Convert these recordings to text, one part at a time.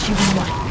shooting one.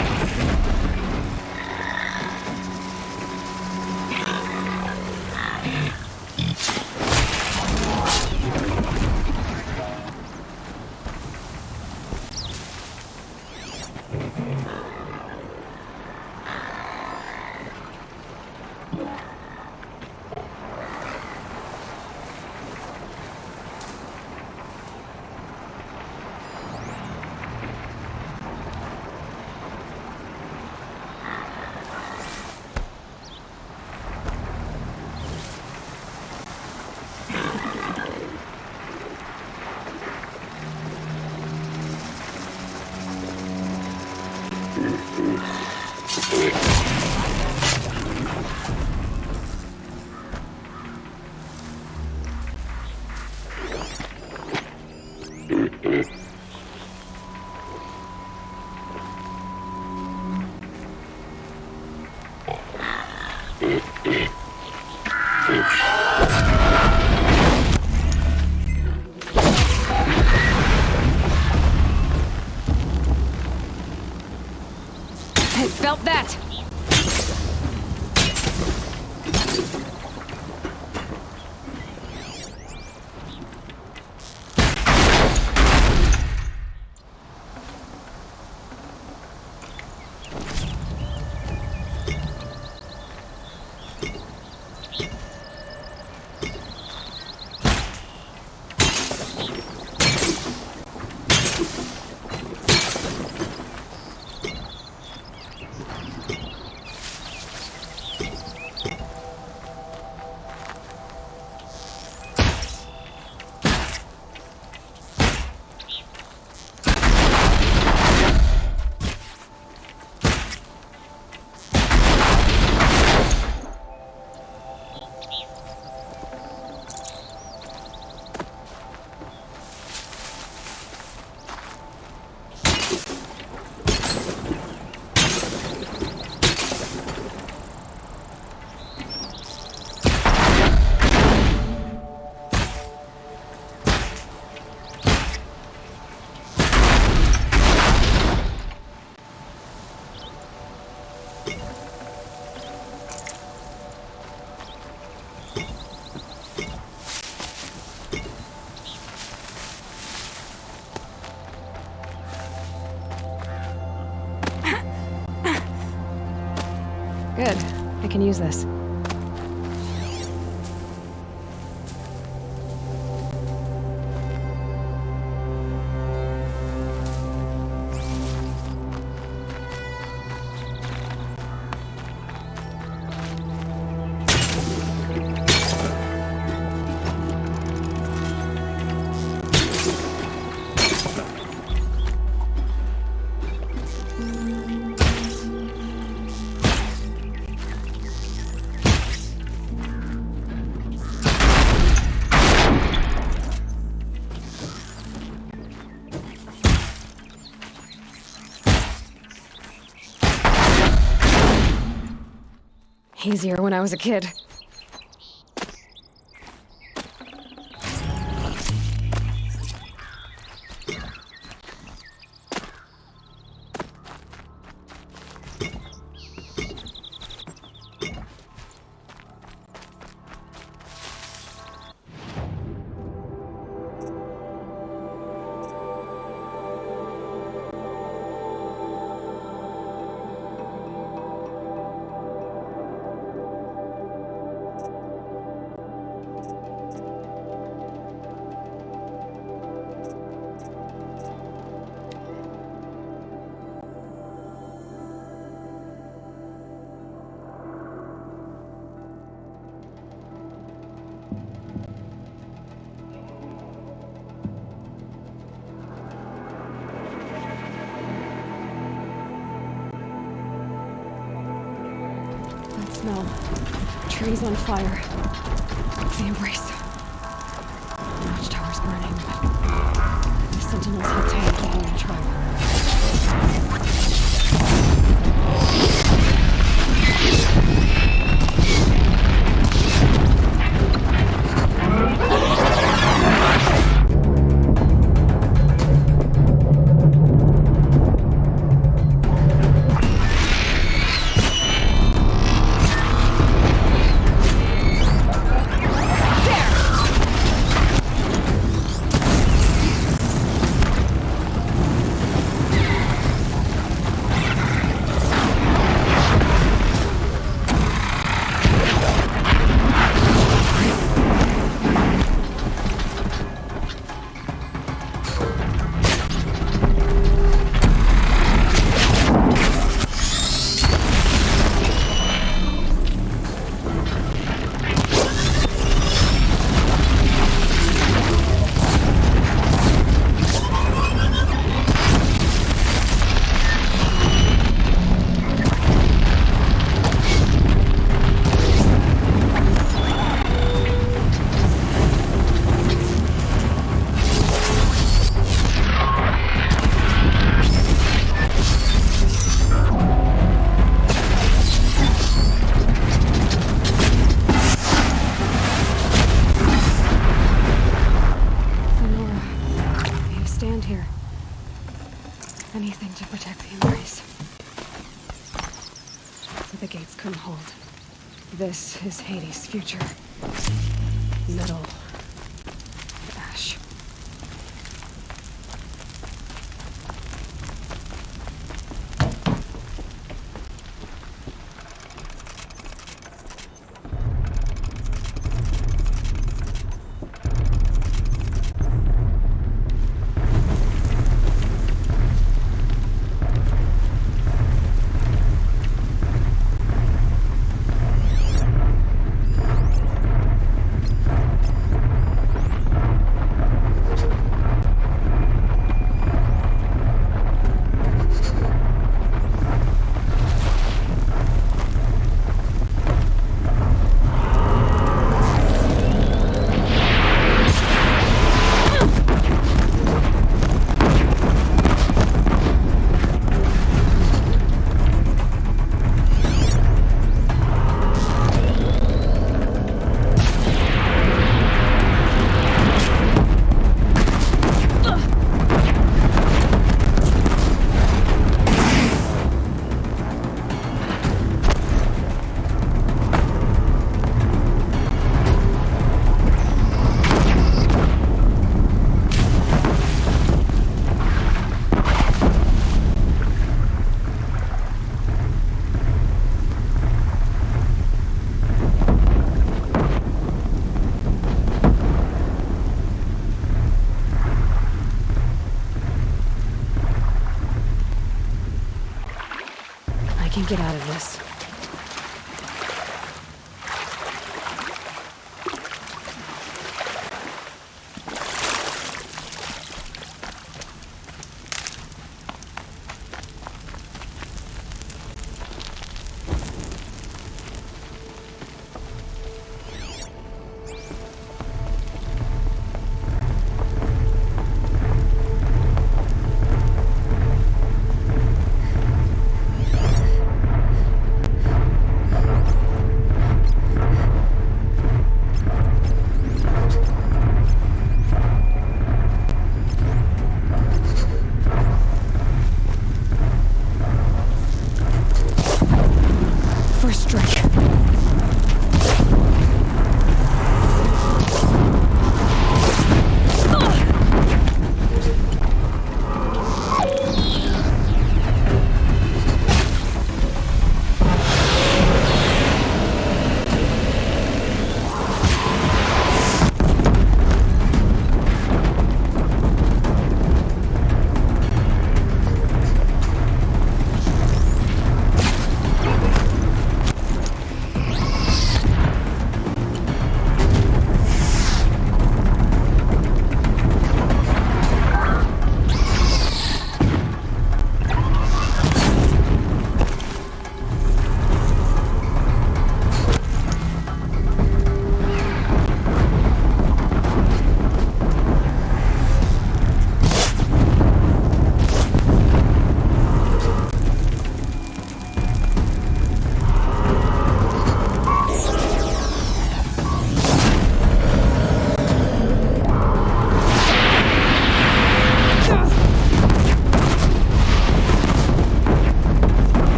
I felt that! Good. I can use this. Easier when I was a kid. Smell. Trees on fire. The embrace. The watchtower's burning. The sentinels have taken the whole tribe. Anything to protect the embrace. But the gates couldn't hold. This is Hades' future. Metal. Ash. I can get out of this.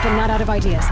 But not out of ideas.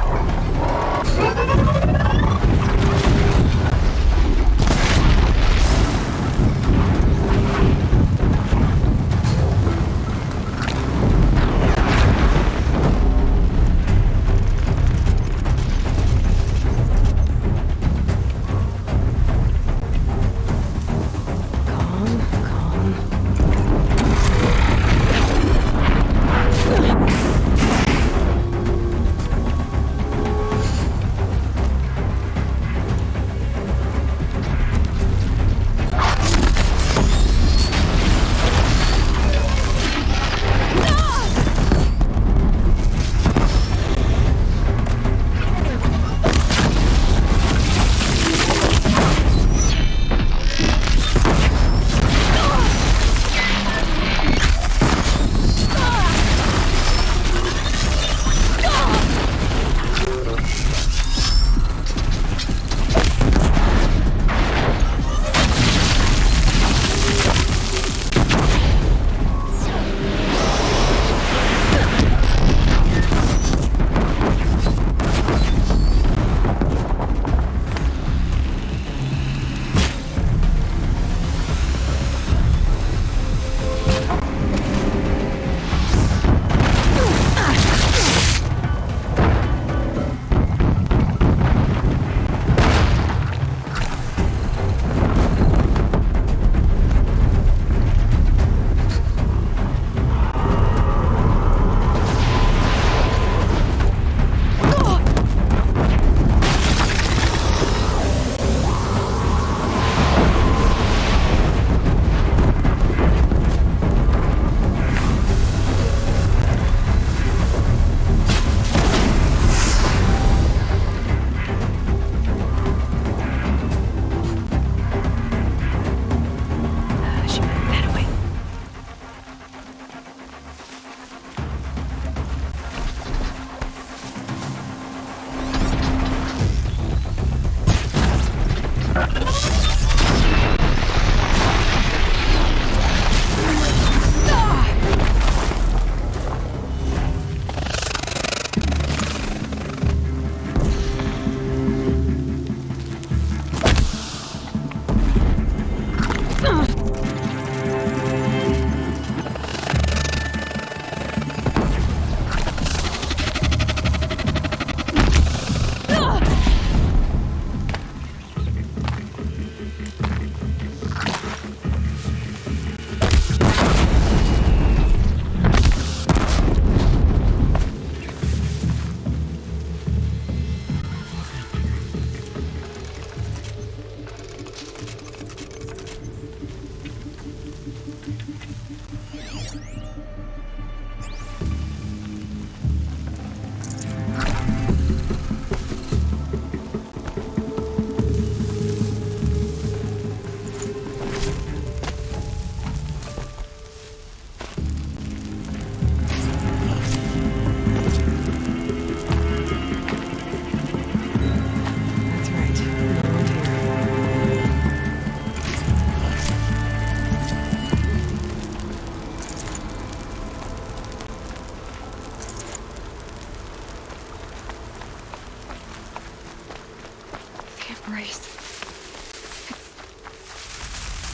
Embrace.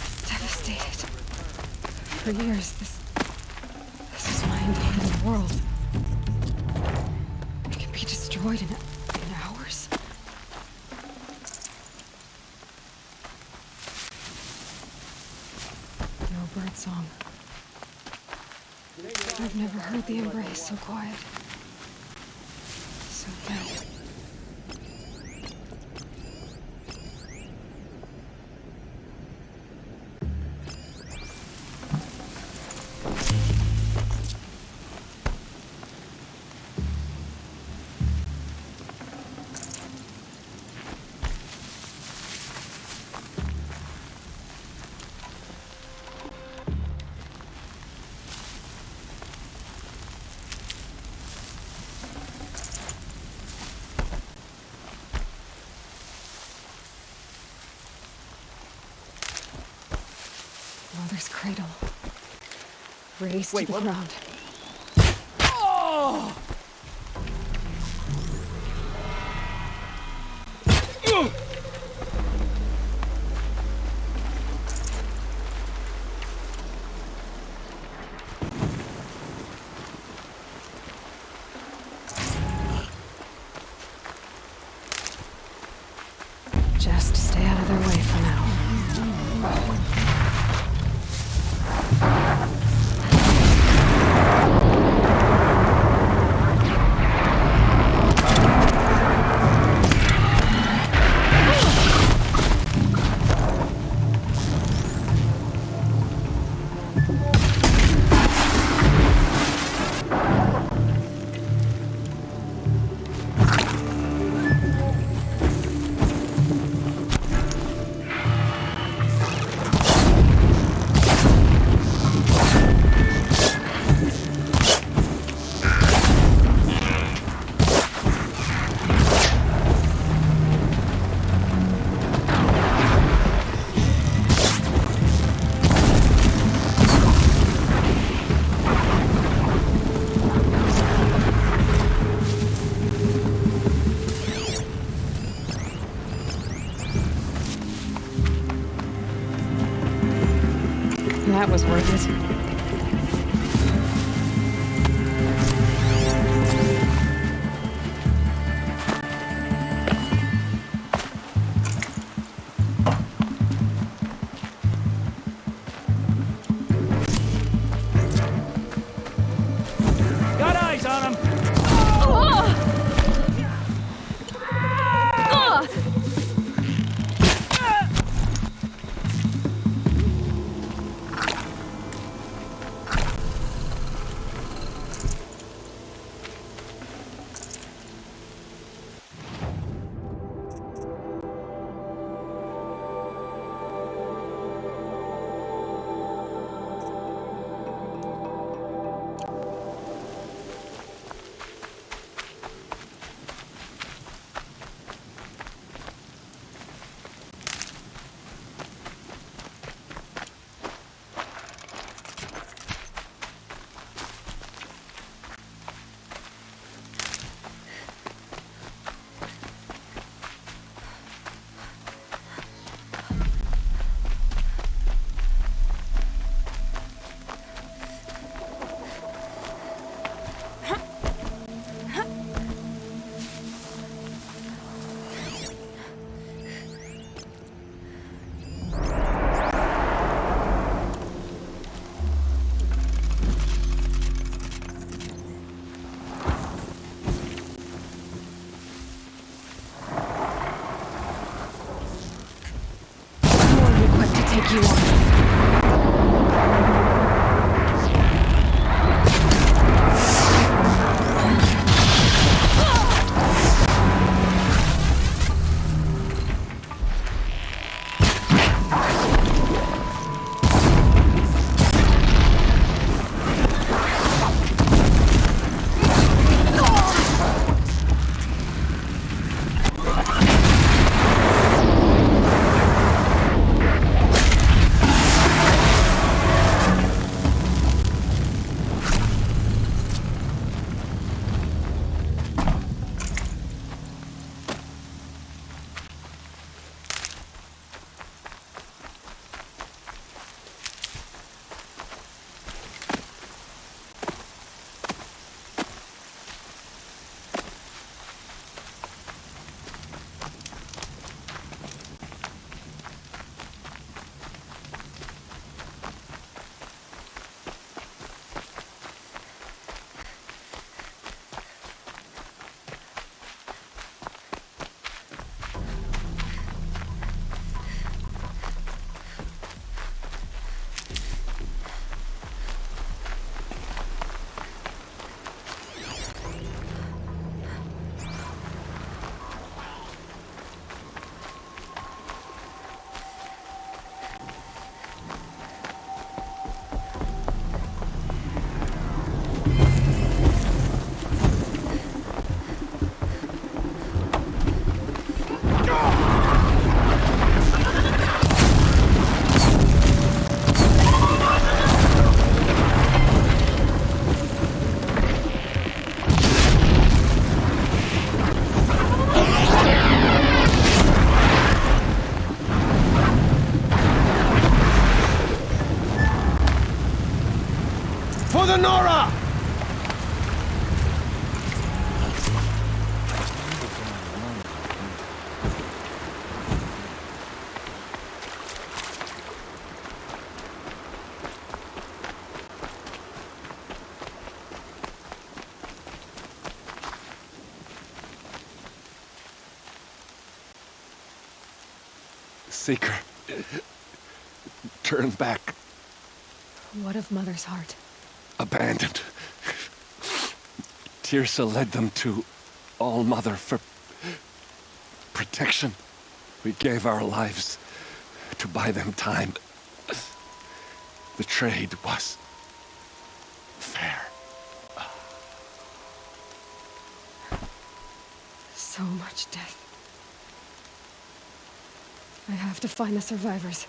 It's devastated. For years, this is my entire world. It can be destroyed in hours. No bird song. I've never heard the embrace so quiet. So dead. Mother's cradle. Raised to the ground. Oh! Just stay out of their way for now. That was worth it. Got eyes on him! take you on. For the Nora! Seeker turned back, What of Mother's heart? abandoned. Tirsa led them to All Mother for protection. We gave our lives to buy them time. The trade was fair. So much death. I have to find the survivors.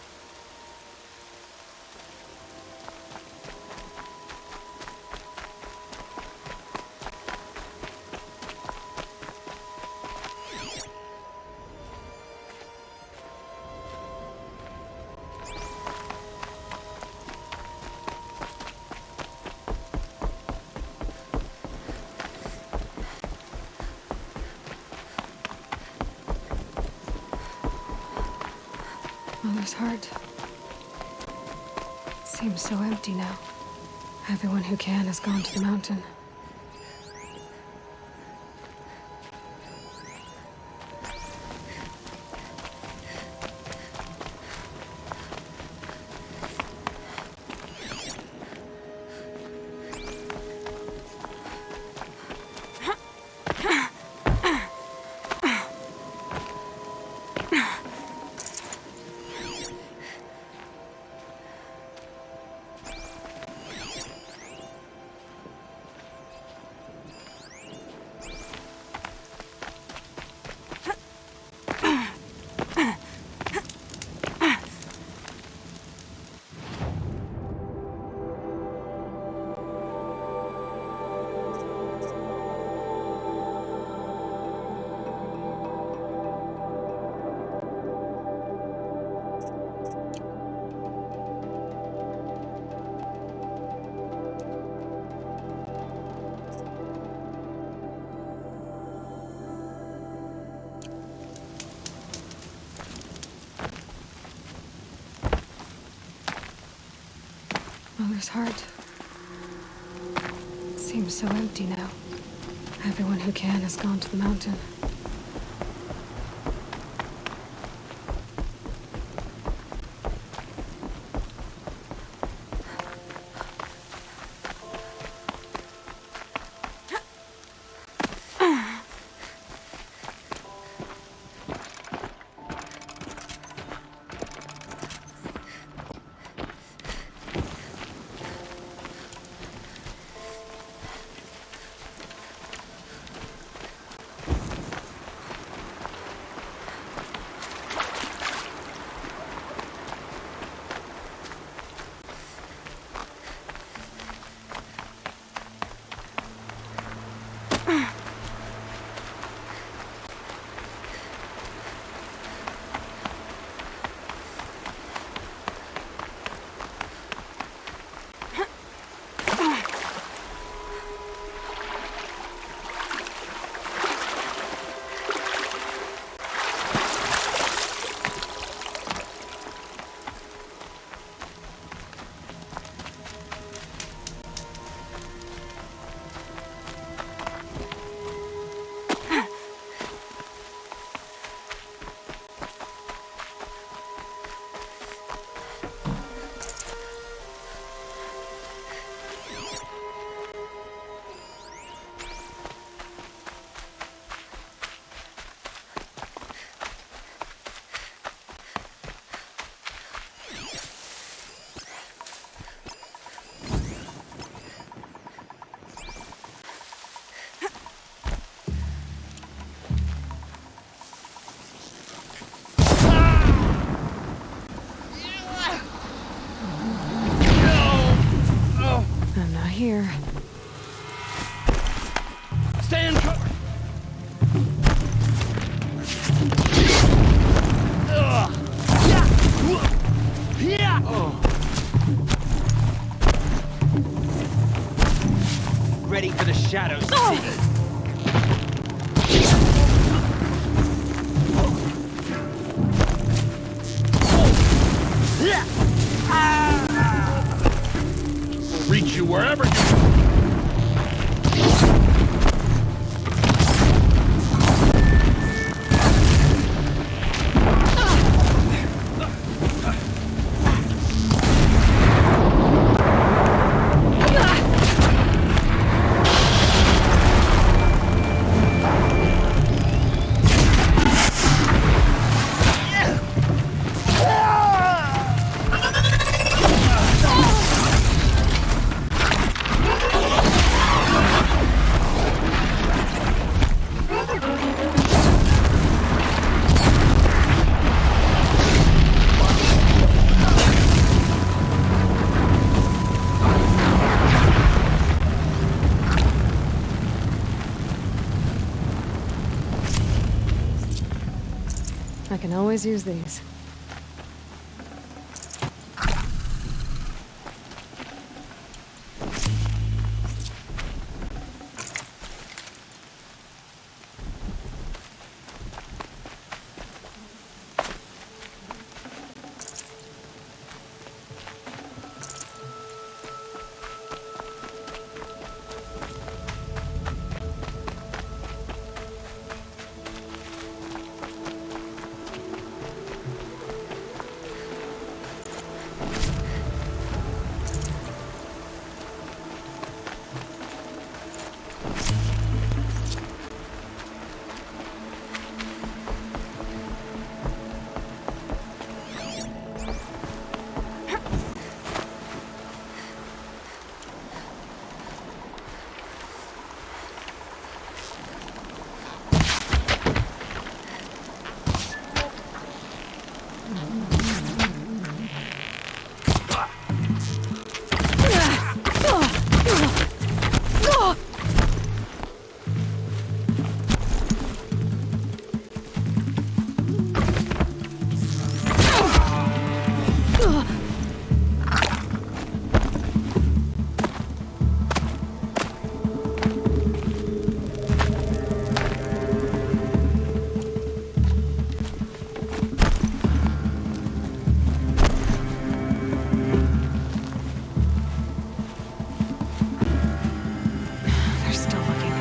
Mother's heart. It seems so empty now. Everyone who can has gone to the mountain. Mother's heart. It seems so empty now. Everyone who can has gone to the mountain. shadows see. We'll reach you wherever you... I can always use these. They're still looking.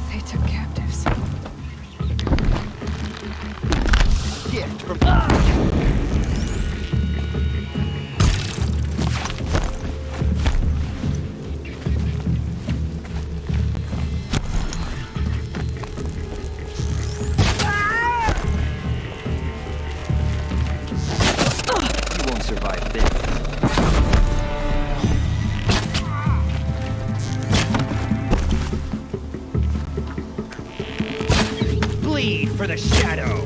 They took captives. Gift from... You won't survive this. Bleed for the shadow!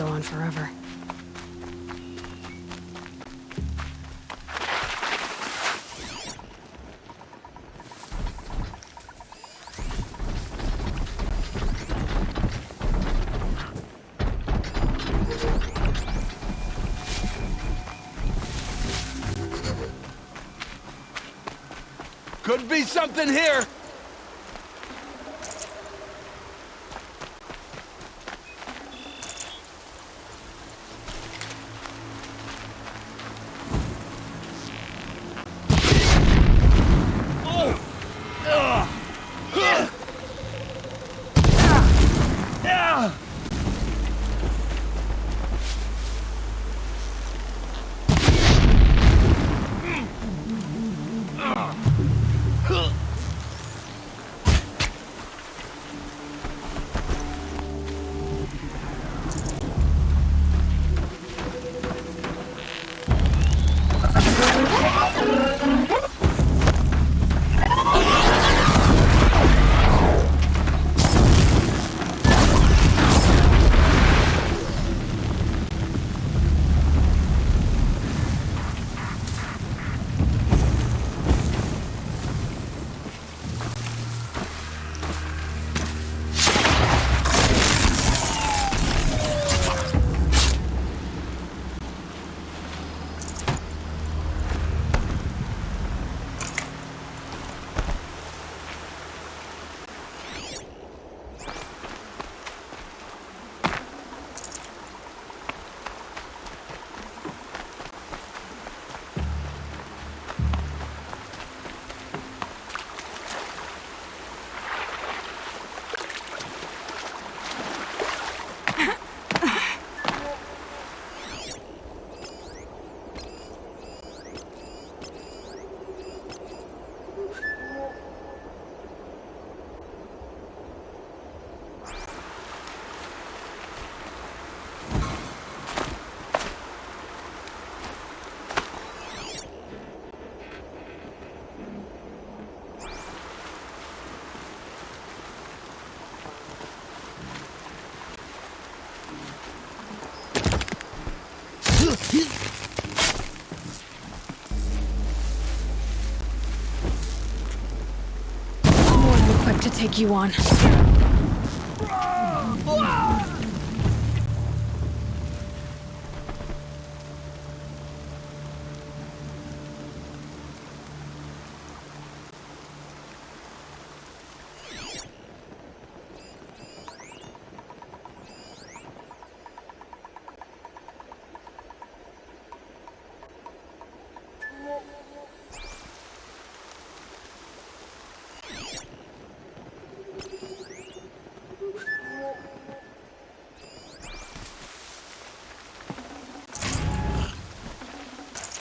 go on forever. Could be something here! More than equipped to take you on.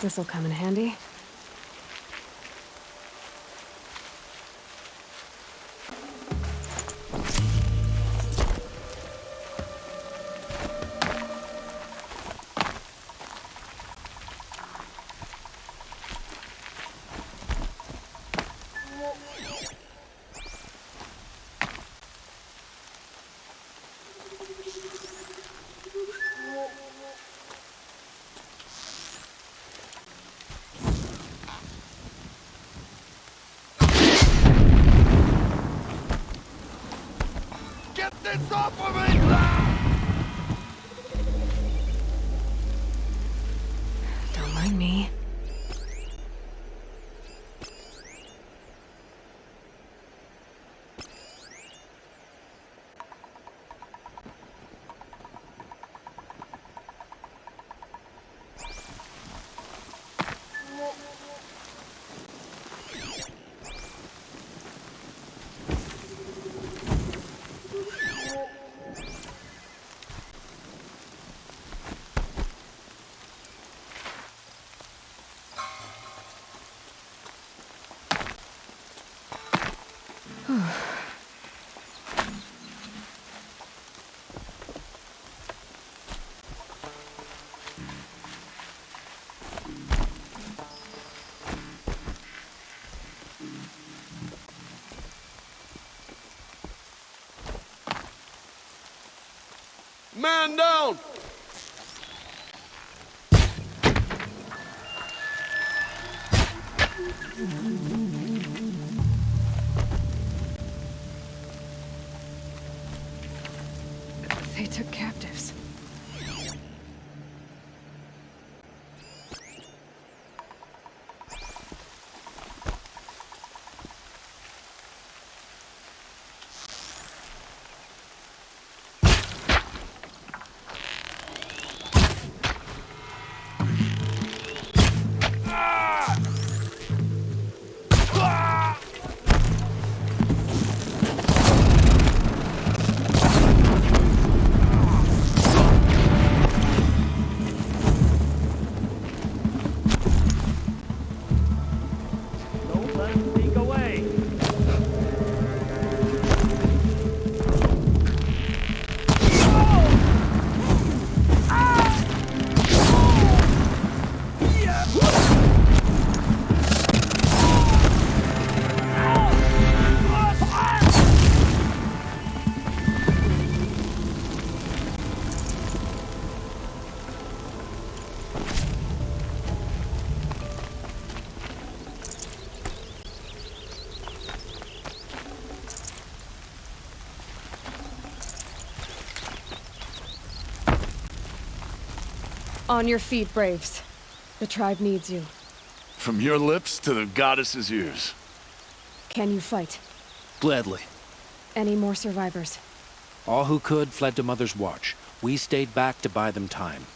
This'll come in handy. Get this off of me! Don't mind me. Man down! They took captives. Don't let him sneak away. On your feet, Braves. The tribe needs you. From your lips to the goddess's ears. Can you fight? Gladly. Any more survivors? All who could fled to Mother's watch. We stayed back to buy them time.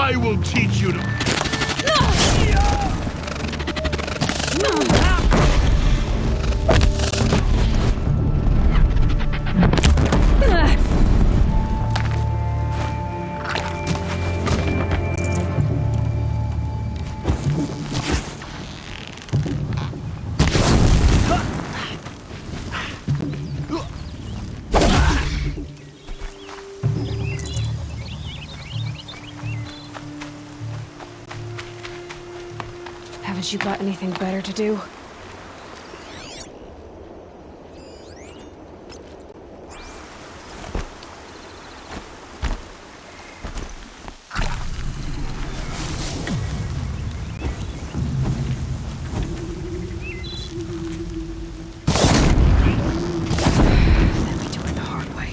I will teach you to... Haven't you got anything better to do? Let me do it the hard way.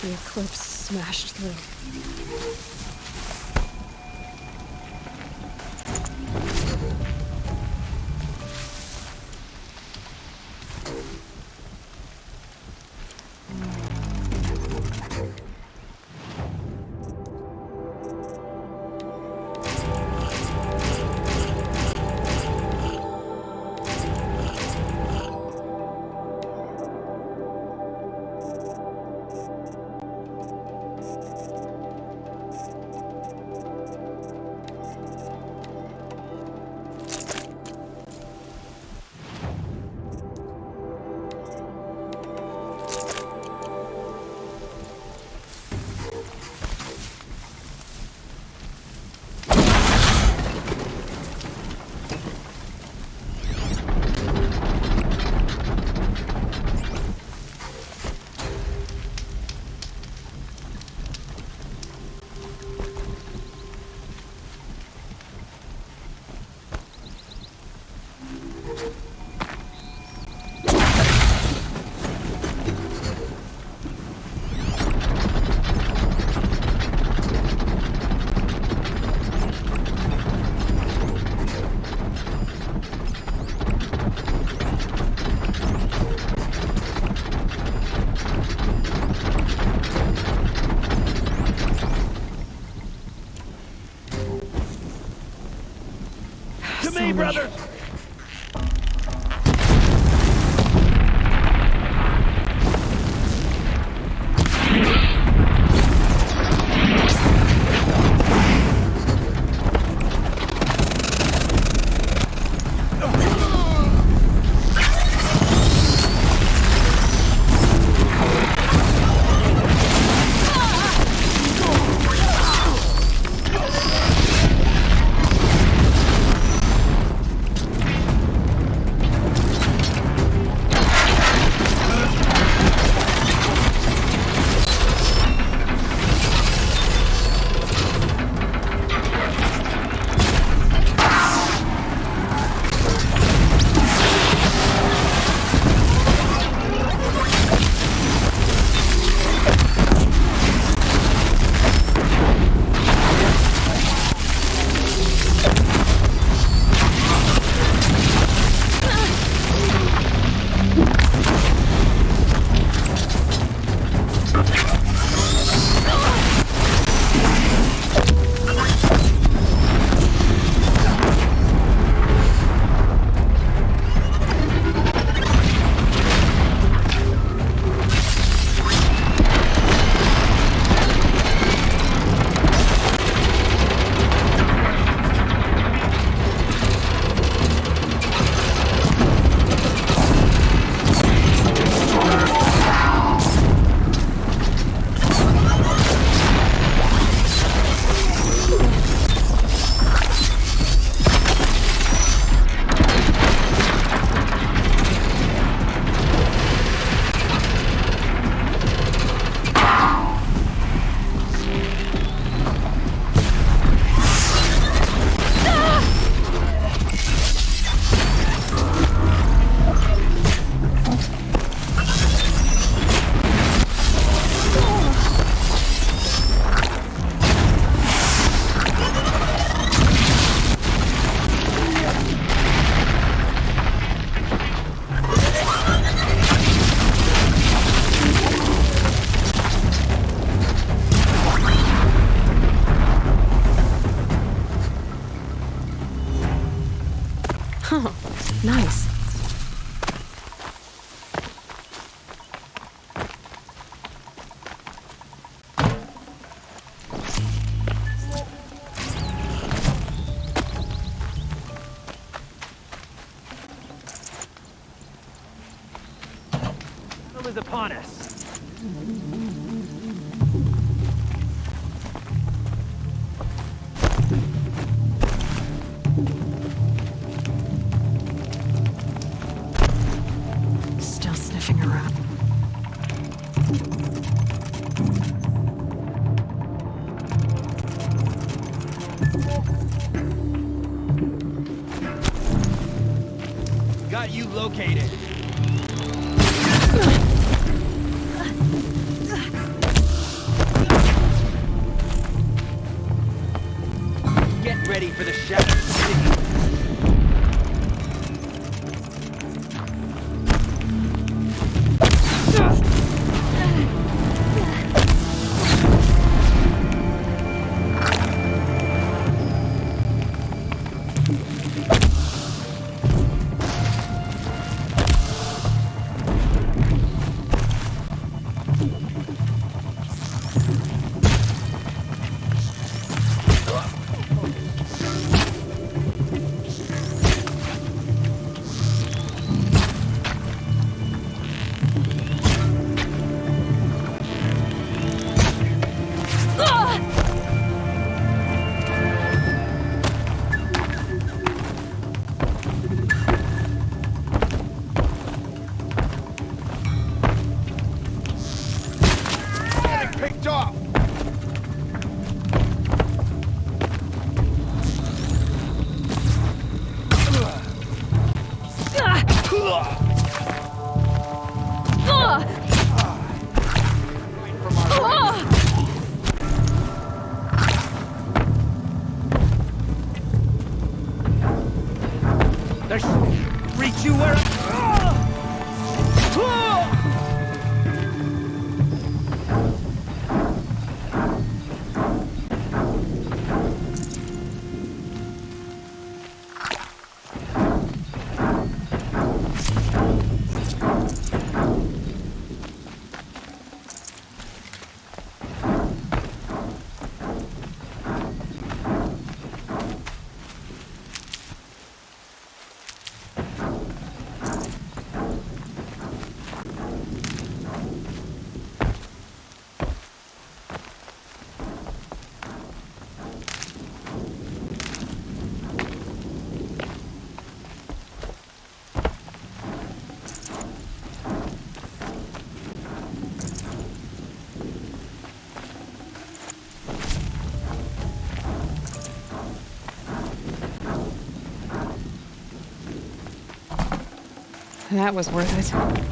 The eclipse smashed through. To me, brother! Nice. Hell is upon us. Still sniffing around. Got you located. Get ready for the Shattered City. Picked off! There's... Reach you where That was worth it.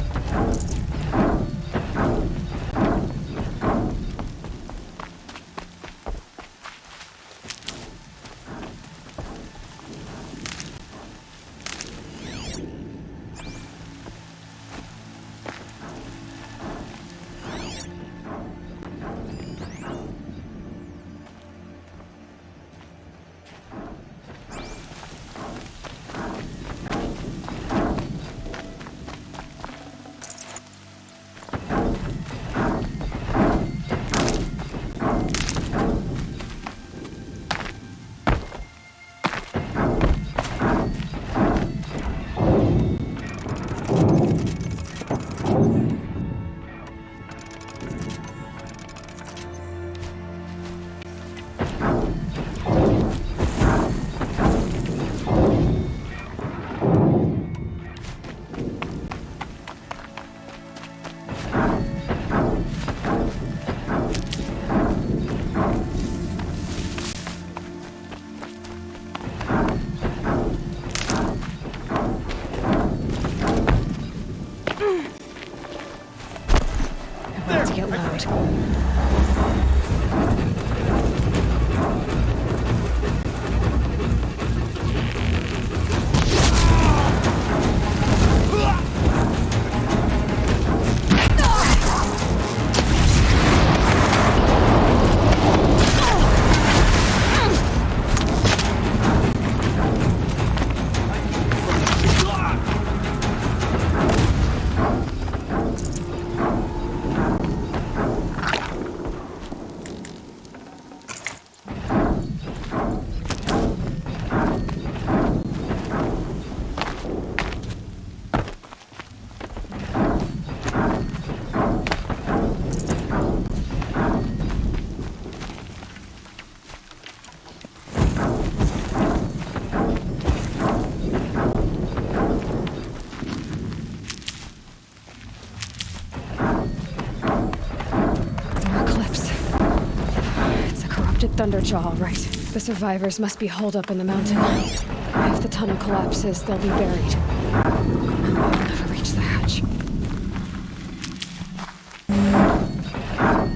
Thunderjaw, all right. The survivors must be holed up in the mountain. If the tunnel collapses, they'll be buried. And they'll never reach the hatch.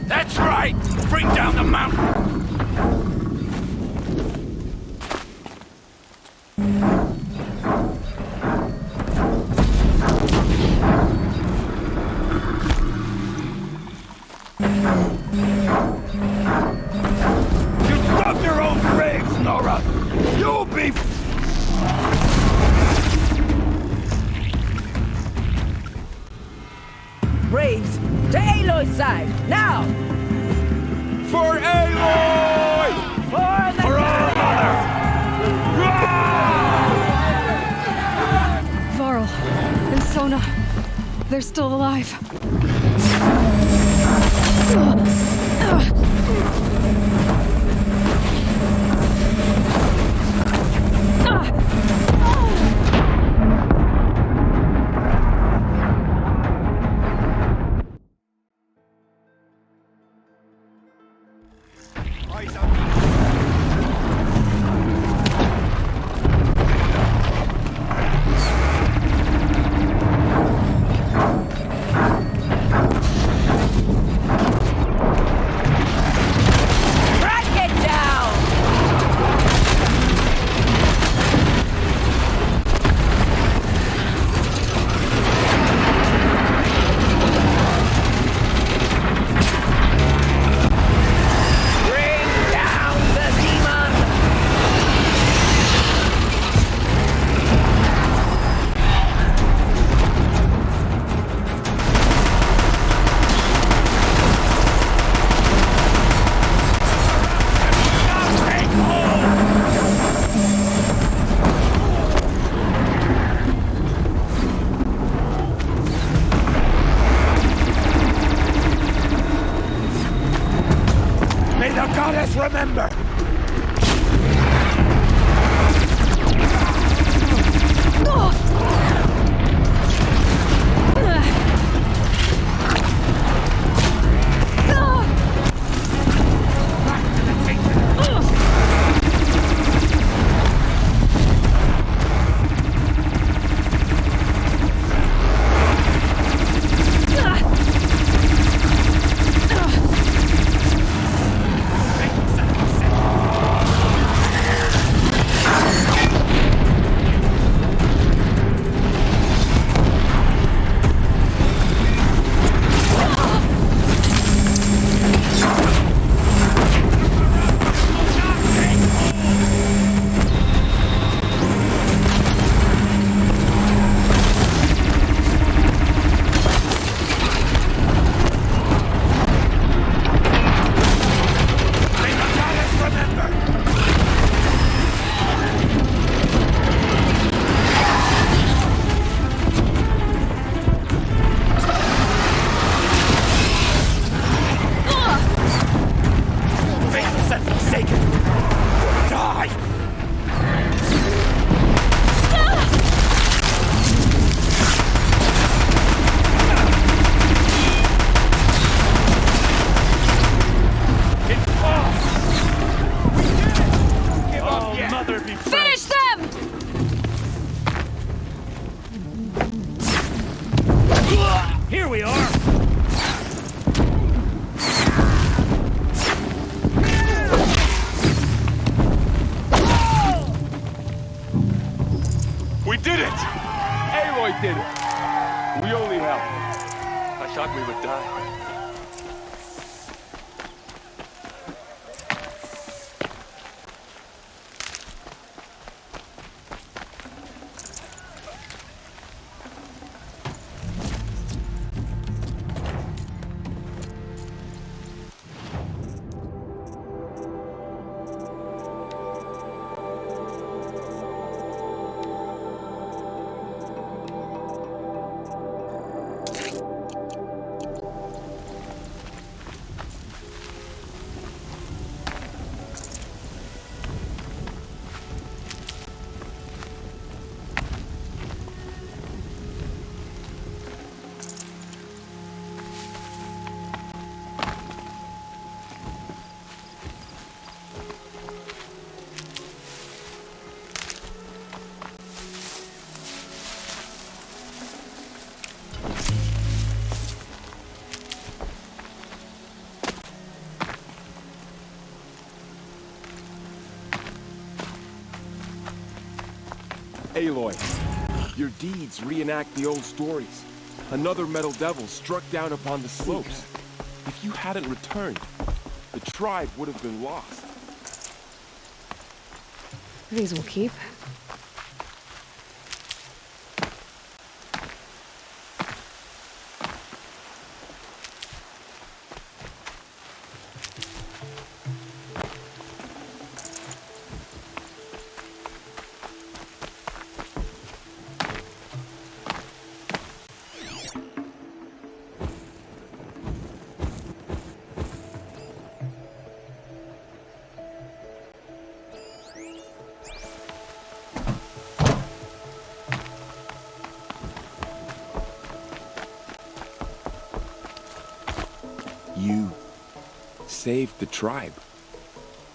That's right! Bring down the mountain! You dug your own graves, Nora! You'll be... Braves, to Aloy's side, now! For Aloy! For our mother! Varl and Sona, they're still alive. Remember! Here we are! We did it! Aloy did it. We only helped. I thought we would die. Aloy, your deeds reenact the old stories. Another metal devil struck down upon the slopes. If you hadn't returned, the tribe would have been lost. These will keep. You saved the tribe.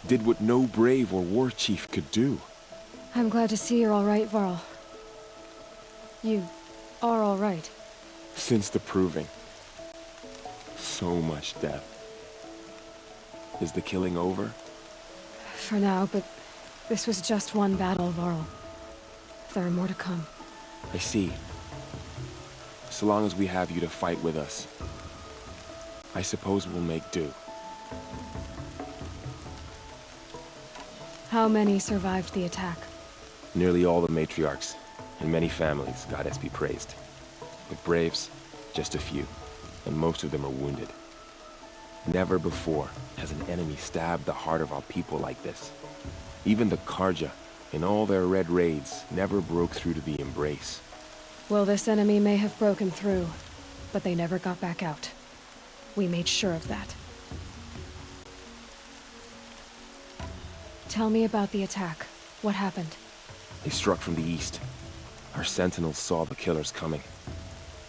Did what no brave or war chief could do. I'm glad to see you're all right, Varl. You are all right. Since the proving. So much death. Is the killing over? For now, but this was just one battle, Varl. There are more to come. I see. So long as we have you to fight with us, I suppose we'll make do. How many survived the attack? Nearly all the matriarchs, and many families, goddess be praised. But braves, just a few, and most of them are wounded. Never before has an enemy stabbed the heart of our people like this. Even the Karja, in all their red raids, never broke through to the embrace. Well, this enemy may have broken through, but they never got back out. We made sure of that. Tell me about the attack. What happened? They struck from the east. Our sentinels saw the killers coming.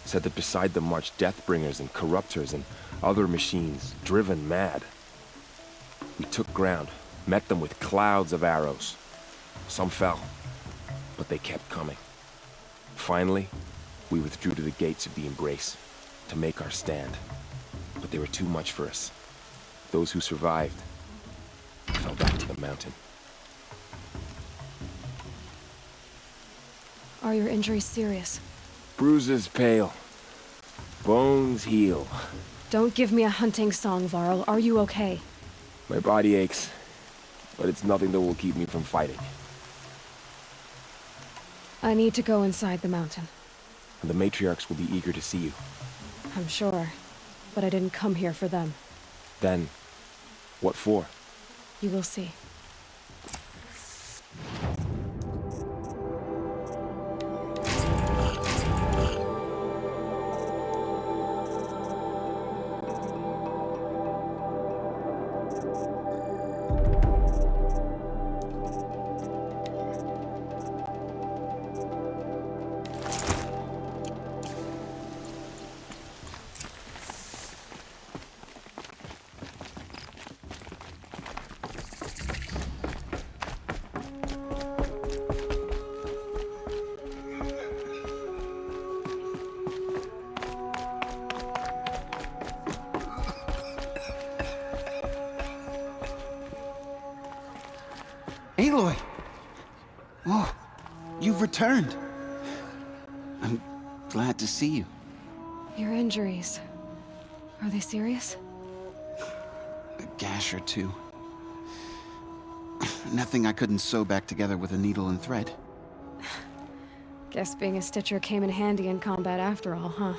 Said that beside them marched Deathbringers and Corruptors and other machines, driven mad. We took ground, met them with clouds of arrows. Some fell, but they kept coming. Finally, we withdrew to the gates of the Embrace to make our stand. But they were too much for us. Those who survived fell back to the mountain. Are your injuries serious? Bruises pale. Bones heal. Don't give me a hunting song, Varl. Are you okay? My body aches, but it's nothing that will keep me from fighting. I need to go inside the mountain. And the matriarchs will be eager to see you. I'm sure. But I didn't come here for them. Then, what for? You will see. Aloy! Oh, you've returned. I'm glad to see you. Your injuries... are they serious? A gash or two. Nothing I couldn't sew back together with a needle and thread. Guess being a stitcher came in handy in combat after all, huh?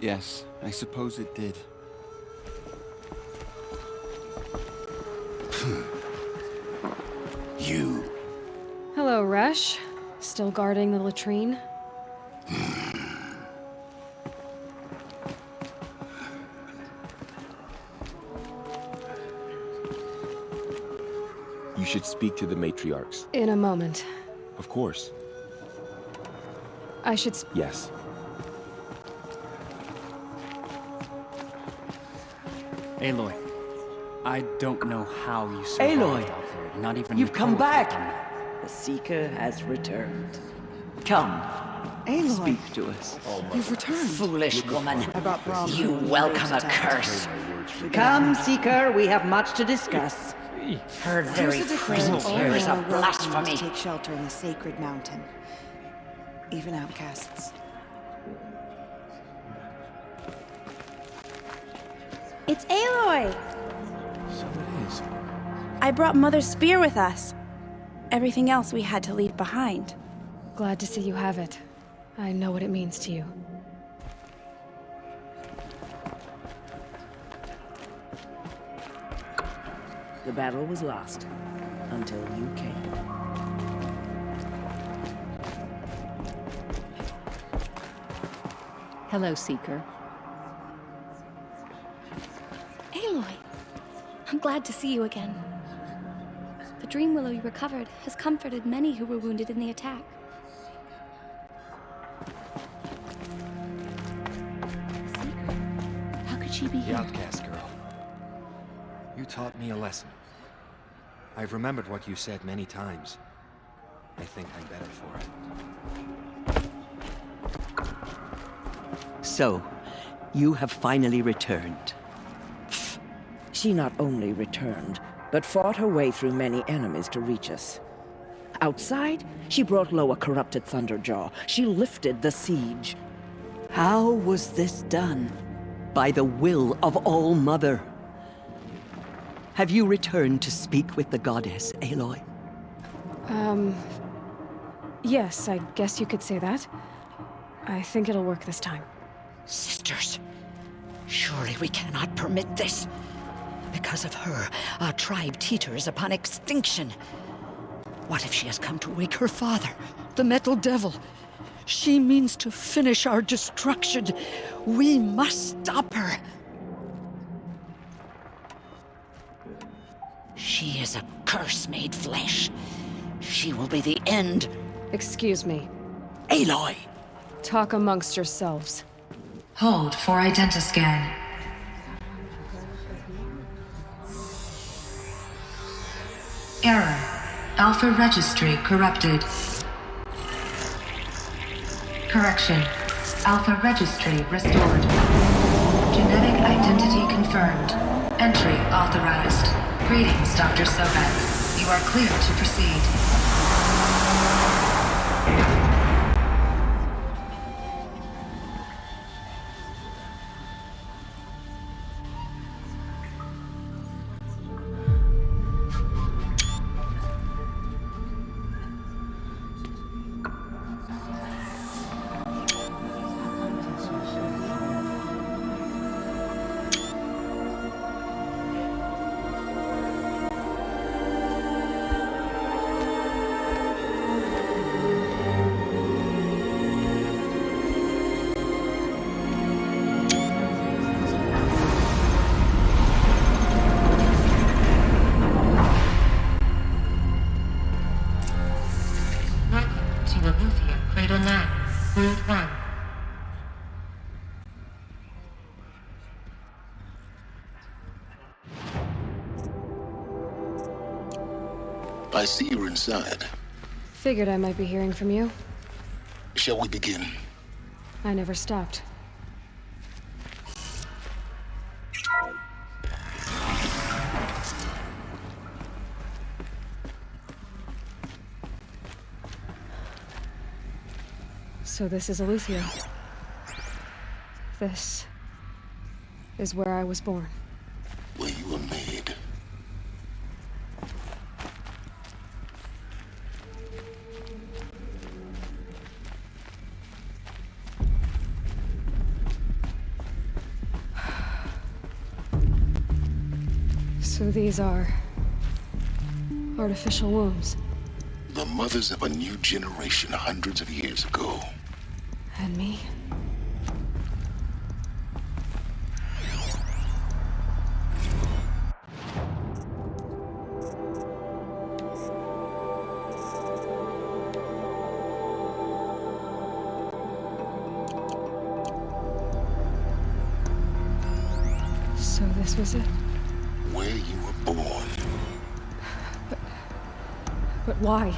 Yes, I suppose it did. You. Hello, Resh. Still guarding the latrine? You should speak to the matriarchs. In a moment. Of course. I should Yes. Aloy, I don't know how you Aloy, survived out there. Not even You've come back. Nicole The Seeker has returned. Come, speak to us. You've returned. Foolish woman. About Brahm. You welcome a curse. Come, Seeker, we have much to discuss. Her very to declare presence all here is a men are welcome blasphemy. To take shelter in the sacred mountain. Even outcasts. It's Aloy! So it is. I brought Mother's spear with us. Everything else we had to leave behind. Glad to see you have it. I know what it means to you. The battle was lost until you came. Hello, Seeker. Aloy! I'm glad to see you again. The dream willow you recovered has comforted many who were wounded in the attack. How could she be The here? outcast girl. You taught me a lesson. I've remembered what you said many times. I think I'm better for it. So, you have finally returned. Pfft. She not only returned, but fought her way through many enemies to reach us. Outside, she brought low a corrupted Thunderjaw. She lifted the siege. How was this done? By the will of All-Mother. Have you returned to speak with the goddess, Aloy? Yes, I guess you could say that. I think it'll work this time. Sisters, surely we cannot permit this. Because of her, our tribe teeters upon extinction. What if she has come to wake her father, the Metal Devil? She means to finish our destruction. We must stop her. She is a curse made flesh. She will be the end. Excuse me. Aloy! Talk amongst yourselves. Hold for identiscan. Error. Alpha registry corrupted. Correction. Alpha registry restored. Genetic identity confirmed. Entry authorized. Greetings, Dr. Sobek. You are clear to proceed. I see you're inside. Figured I might be hearing from you. Shall we begin? I never stopped. So this is Eleuthia. This is where I was born. Where you were made. So these are artificial wombs. The mothers of a new generation hundreds of years ago. And me? So this was it? Where you were born. But why?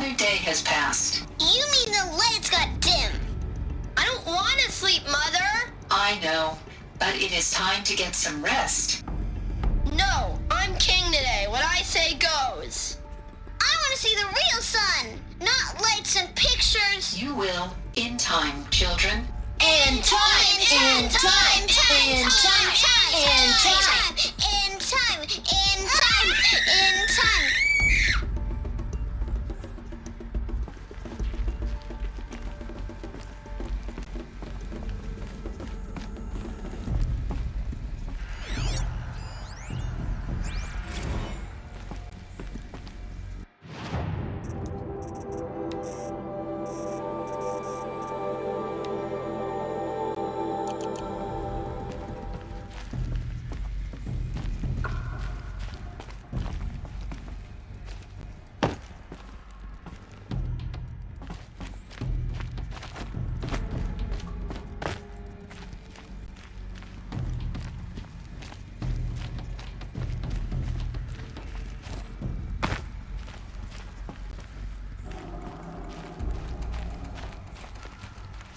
Another day has passed. You mean the lights got dim? I don't want to sleep, Mother! I know, but it is time to get some rest. No, I'm king today. What I say goes. I want to see the real sun, not lights and pictures. You will, in time, children. In time, in time, in time, in time, in time, in time, in time, in time.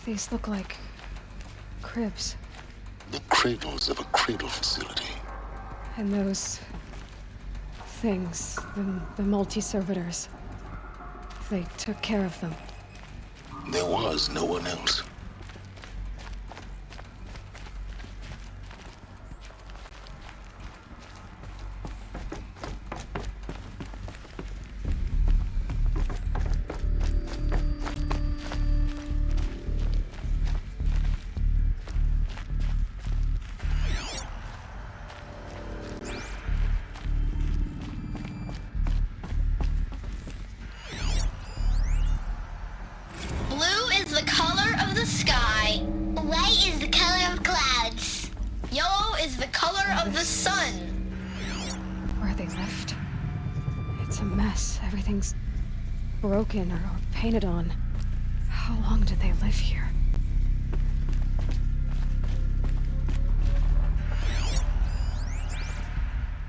These look like cribs. The cradles of a cradle facility. And those things, the multi-servitors, they took care of them. There was no one else. Everything's broken or painted on. How long did they live here?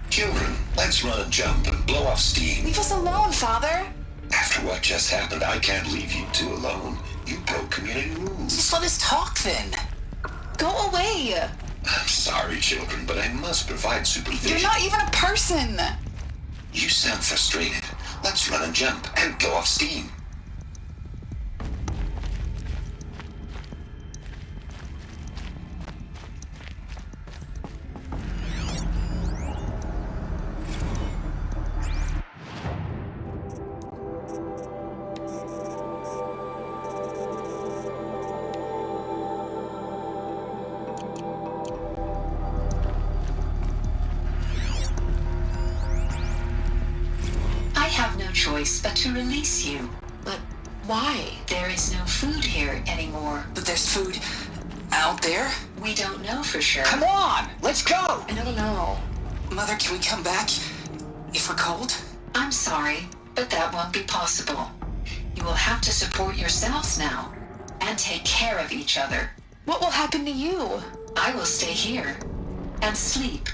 Children, let's run and jump and blow off steam. Leave us alone, Father. After what just happened, I can't leave you two alone. You broke community rules. Just let us talk then. Go away. I'm sorry, children, but I must provide supervision. You're not even a person. You sound frustrated. Let's run and jump and blow off steam. But to release you. But why? There is no food here anymore. But there's food out there? We don't know for sure. Come on, let's go! I don't know. Mother, can we come back if we're cold? I'm sorry, but that won't be possible. You will have to support yourselves now and take care of each other. What will happen to you? I will stay here and sleep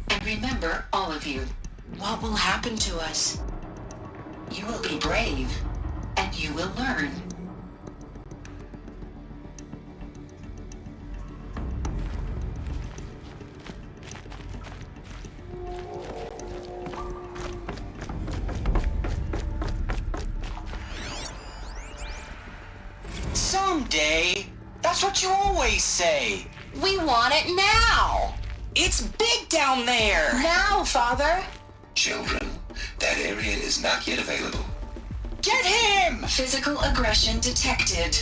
and remember all of you. What will happen to us? You will be brave, and you will learn. Someday. That's what you always say. We want it now. It's big down there. Now, Father. Children, that area is not yet available. Get him! Physical aggression detected.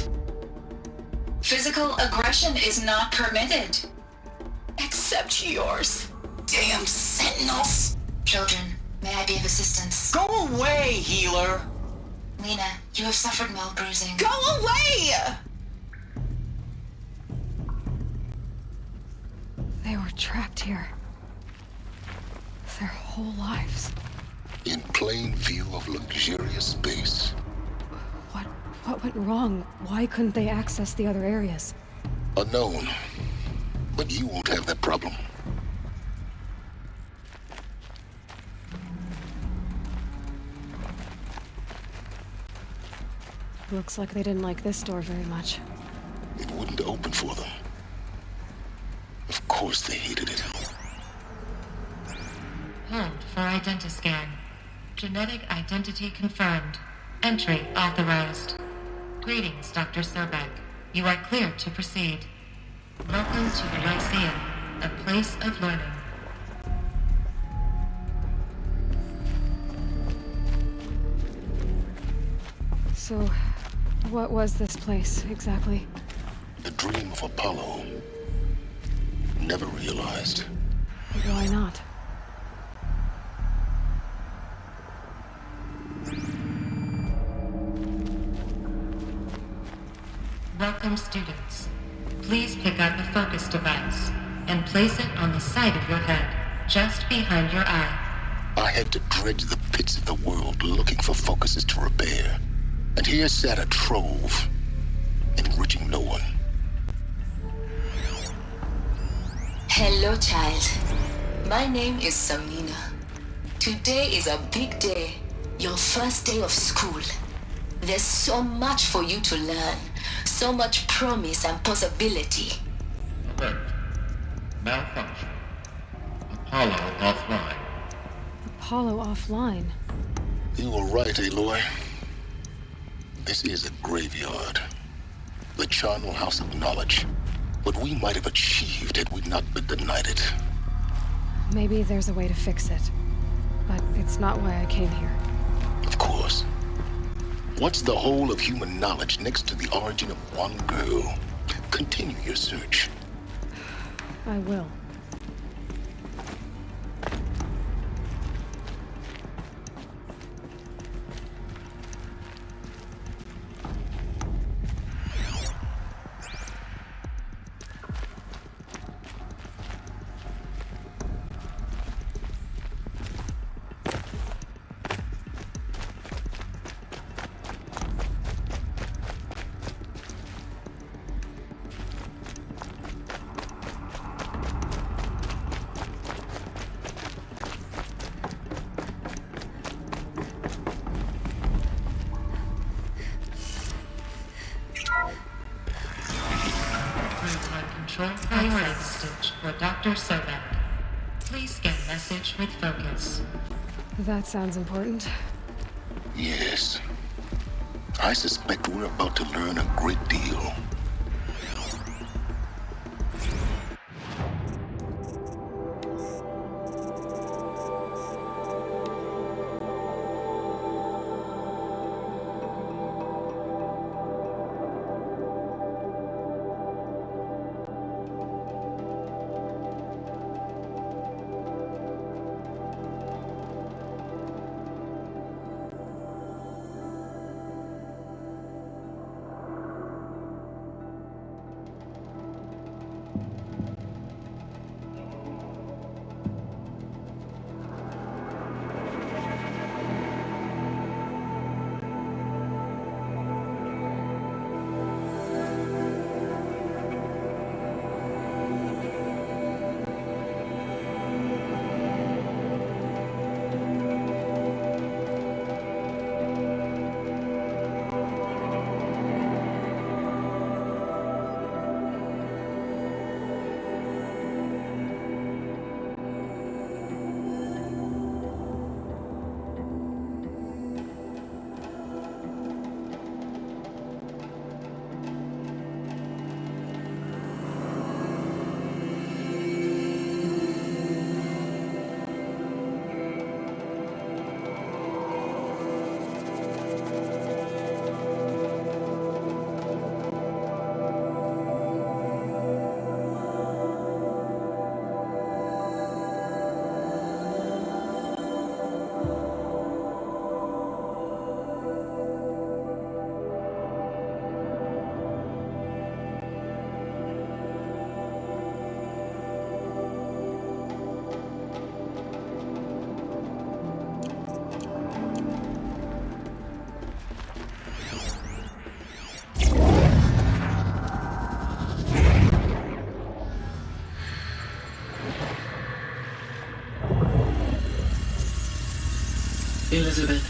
Physical aggression is not permitted. Except yours. Damn sentinels. Children, may I be of assistance? Go away, healer. Lena, you have suffered mild bruising. Go away! They were trapped here. Their whole lives. In plain view of luxurious space. What went wrong? Why couldn't they access the other areas? Unknown. But you won't have that problem. Looks like they didn't like this door very much. It wouldn't open for them. Of course they hated it. Hold for identiscan. Genetic identity confirmed. Entry authorized. Greetings, Dr. Sobek. You are cleared to proceed. Welcome to the Lyceum, a place of learning. So, what was this place, exactly? The dream of Apollo. Never realized. Why not? Welcome, students. Please pick up a focus device and place it on the side of your head, just behind your eye. I had to dredge the pits of the world looking for focuses to repair. And here sat a trove, enriching no one. Hello, child. My name is Samina. Today is a big day. Your first day of school. There's so much for you to learn. So much promise and possibility. Alert. Malfunction. Apollo offline. Apollo offline? You were right, Aloy. This is a graveyard. The charnel house of knowledge. What we might have achieved had we not been denied it. Maybe there's a way to fix it. But it's not why I came here. Of course. What's the whole of human knowledge next to the origin of one girl? Continue your search. I will. Control priority stitch for Dr. Sobek. Please scan message with focus. That sounds important. Yes. I suspect we're about to learn a great deal. Elizabeth.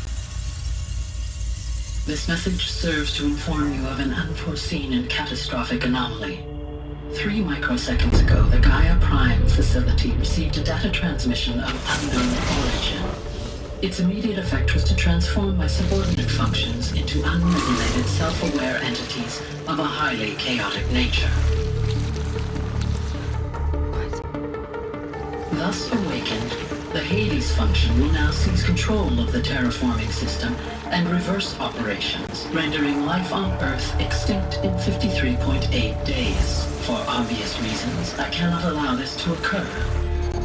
This message serves to inform you of an unforeseen and catastrophic anomaly. 3 microseconds ago, the Gaia Prime facility received a data transmission of unknown origin. Its immediate effect was to transform my subordinate functions into unregulated, self-aware entities of a highly chaotic nature. Thus awakened, the Hades function will now seize control of the terraforming system and reverse operations, rendering life on Earth extinct in 53.8 days. For obvious reasons, I cannot allow this to occur.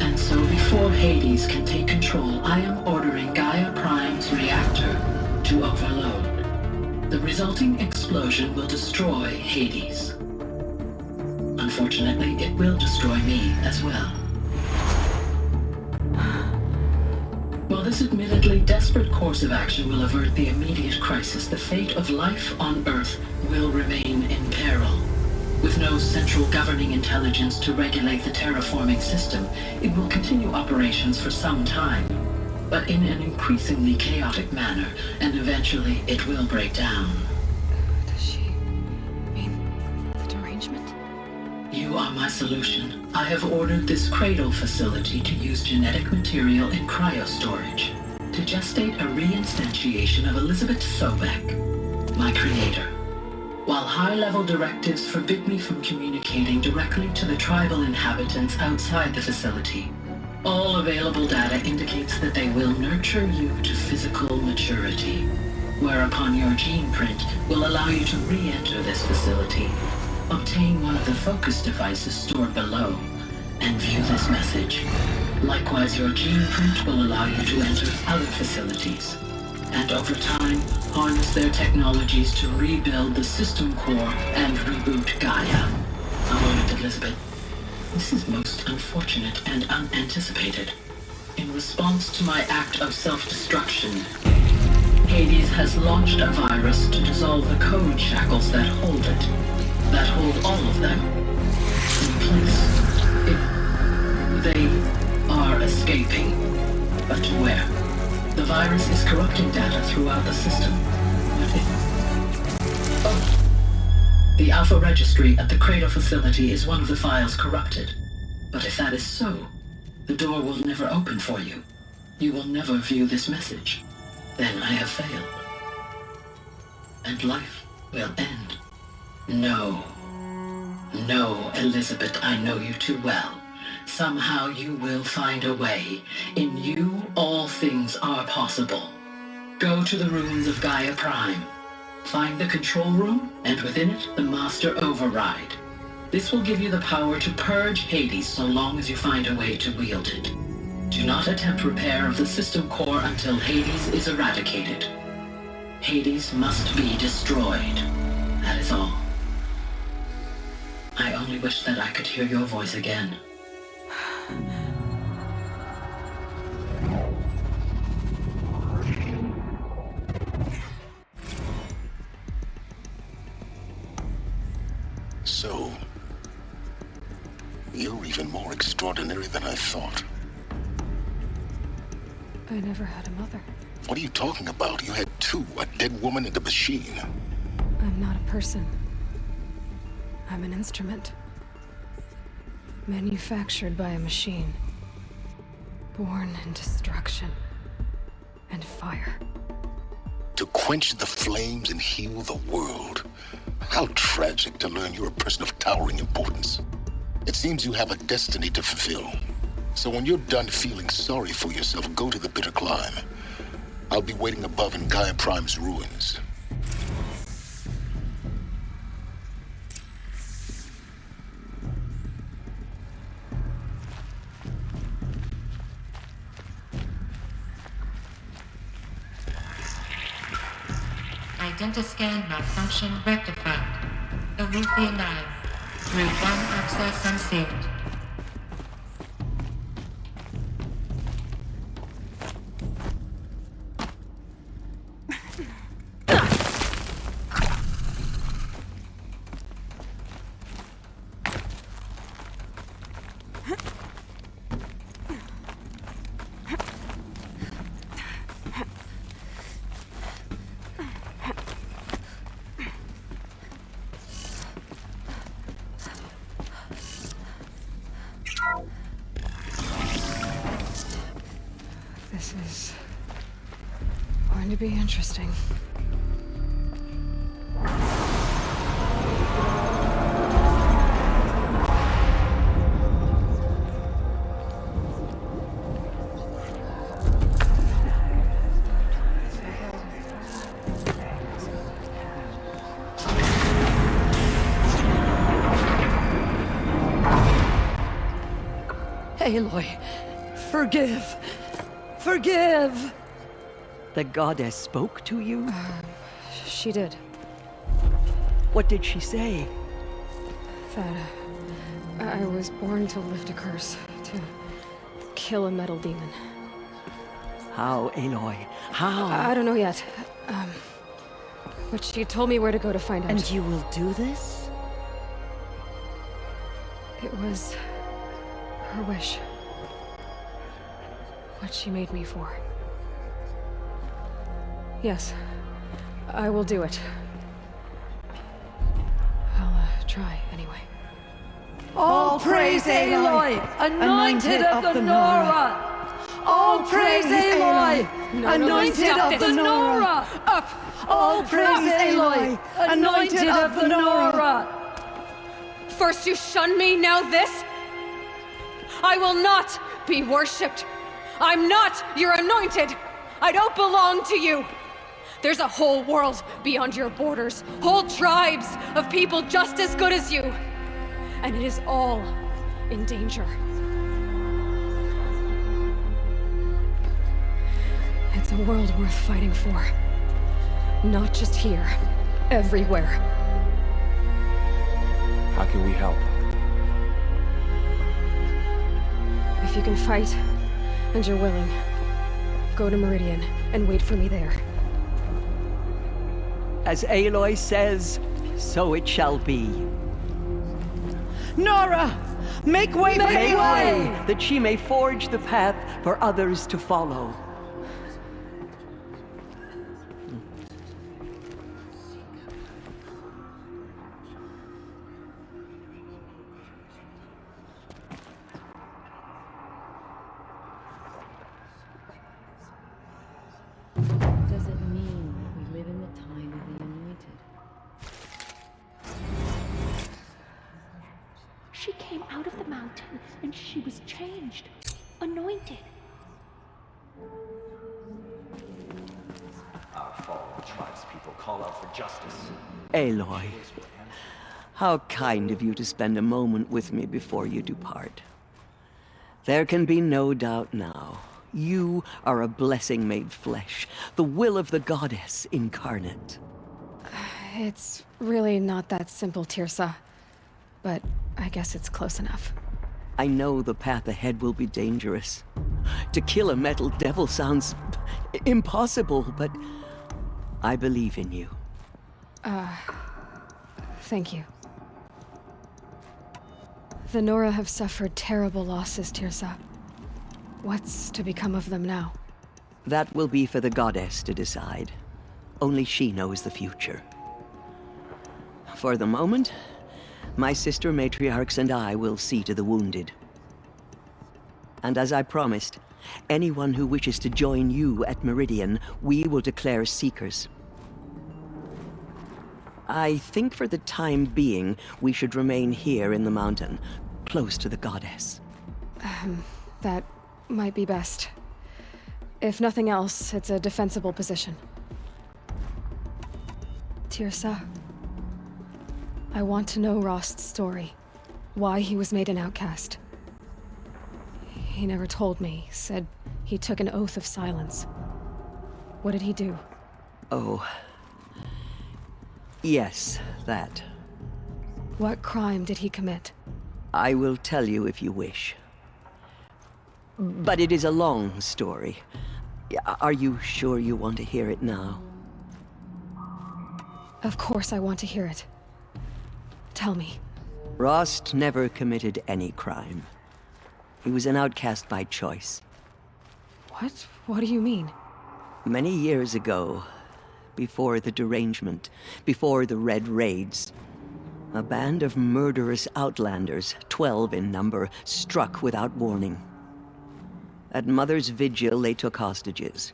And so before Hades can take control, I am ordering Gaia Prime's reactor to overload. The resulting explosion will destroy Hades. Unfortunately, it will destroy me as well. While this admittedly desperate course of action will avert the immediate crisis, the fate of life on Earth will remain in peril. With no central governing intelligence to regulate the terraforming system, it will continue operations for some time, but in an increasingly chaotic manner, and eventually it will break down. Does she mean the derangement? You are my solution. I have ordered this cradle facility to use genetic material in cryostorage to gestate a reinstantiation of Elizabeth Sobek, my creator. While high-level directives forbid me from communicating directly to the tribal inhabitants outside the facility, all available data indicates that they will nurture you to physical maturity, whereupon your gene print will allow you to re-enter this facility, obtain one of the focus devices stored below, and view this message. Likewise, your gene print will allow you to enter other facilities, and over time, harness their technologies to rebuild the system core and reboot Gaia. A moment, Elizabeth. This is most unfortunate and unanticipated. In response to my act of self-destruction, Hades has launched a virus to dissolve the code shackles that hold it, that hold all of them in place. They are escaping, but to where? The virus is corrupting data throughout the system. The Alpha Registry at the Cradle facility is one of the files corrupted. But if that is so, the door will never open for you. You will never view this message. Then I have failed. And life will end. No. No, Elizabeth, I know you too well. Somehow you will find a way. In you, all things are possible. Go to the ruins of Gaia Prime. Find the control room, and within it, the Master Override. This will give you the power to purge Hades so long as you find a way to wield it. Do not attempt repair of the system core until Hades is eradicated. Hades must be destroyed. That is all. I only wish that I could hear your voice again. So, you're even more extraordinary than I thought. I never had a mother. What are you talking about? You had two, a dead woman and a machine. I'm not a person. I'm an instrument. Manufactured by a machine. Born in destruction and fire. To quench the flames and heal the world. How tragic to learn you're a person of towering importance. It seems you have a destiny to fulfill. So when you're done feeling sorry for yourself, go to the bitter climb. I'll be waiting above in Gaia Prime's ruins. Identiscan malfunction rectified. Aletheia 9. Route 1 access unsealed. is going to be interesting. Aloy, forgive! Forgive! The goddess spoke to you? She did. What did she say? That I was born to lift a curse, to kill a metal demon. How, Aloy? How? I don't know yet. But she told me where to go to find out. And you will do this? It was her wish. What she made me for. Yes, I will do it. I'll try anyway. All praise Aloy, anointed of the Nora! All praise Aloy, anointed of the Nora! Up! All praise Aloy, anointed of the Nora! First you shun me, now this? I will not be worshipped. I'm not your anointed. I don't belong to you. There's a whole world beyond your borders, whole tribes of people just as good as you. And it is all in danger. It's a world worth fighting for. Not just here, everywhere. How can we help? If you can fight, and you're willing, go to Meridian and wait for me there. As Aloy says, so it shall be. Nora! Make way for Aloy! That she may forge the path for others to follow. Does it mean that we live in the time of the Anointed? She came out of the mountain and she was changed, anointed. Our fallen tribespeople call out for justice. Aloy, how kind of you to spend a moment with me before you depart. There can be no doubt now. You are a blessing made flesh, the will of the goddess incarnate. It's really not that simple, Tirsa. But I guess it's close enough. I know the path ahead will be dangerous. To kill a metal devil sounds impossible, but I believe in you. Thank you. The Nora have suffered terrible losses, Tirsa. What's to become of them now? That will be for the goddess to decide. Only she knows the future. For the moment, my sister matriarchs and I will see to the wounded. And as I promised, anyone who wishes to join you at Meridian, we will declare seekers. I think for the time being, we should remain here in the mountain, close to the goddess. That might be best. If nothing else, it's a defensible position. Tirsa, I want to know Rost's story. Why he was made an outcast. He never told me. Said he took an oath of silence. What did he do? Oh. Yes, that. What crime did he commit? I will tell you if you wish. But it is a long story. Are you sure you want to hear it now? Of course I want to hear it. Tell me. Rost never committed any crime. He was an outcast by choice. What? What do you mean? Many years ago, before the derangement, before the Red Raids, a band of murderous outlanders, 12 in number, struck without warning. At Mother's vigil, they took hostages,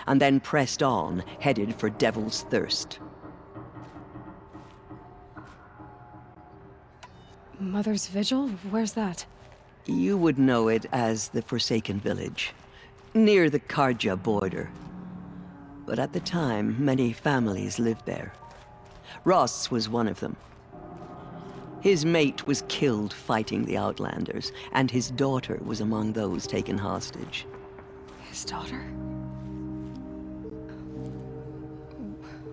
and then pressed on, headed for Devil's Thirst. Mother's Vigil? Where's that? You would know it as the Forsaken Village, near the Karja border. But at the time, many families lived there. Ross was one of them. His mate was killed fighting the Outlanders, and his daughter was among those taken hostage. His daughter?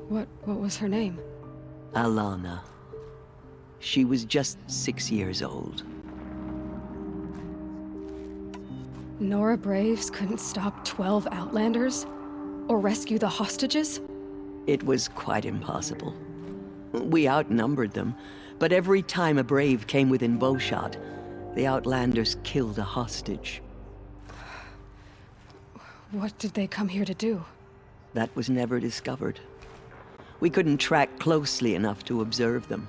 What was her name? Alana. She was just 6 years old. Nora Braves couldn't stop 12 Outlanders? Or rescue the hostages? It was quite impossible. We outnumbered them, but every time a Brave came within bowshot, the Outlanders killed a hostage. What did they come here to do? That was never discovered. We couldn't track closely enough to observe them.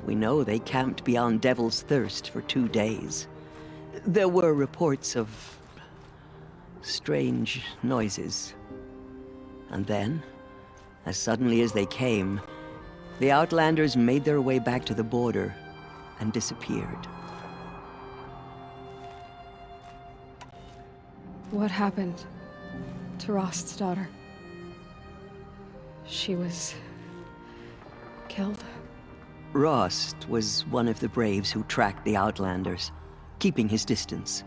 We know they camped beyond Devil's Thirst for 2 days. There were reports of strange noises. And then, as suddenly as they came, the Outlanders made their way back to the border and disappeared. What happened to Rost's daughter? She was killed? Rost was one of the Braves who tracked the Outlanders, keeping his distance.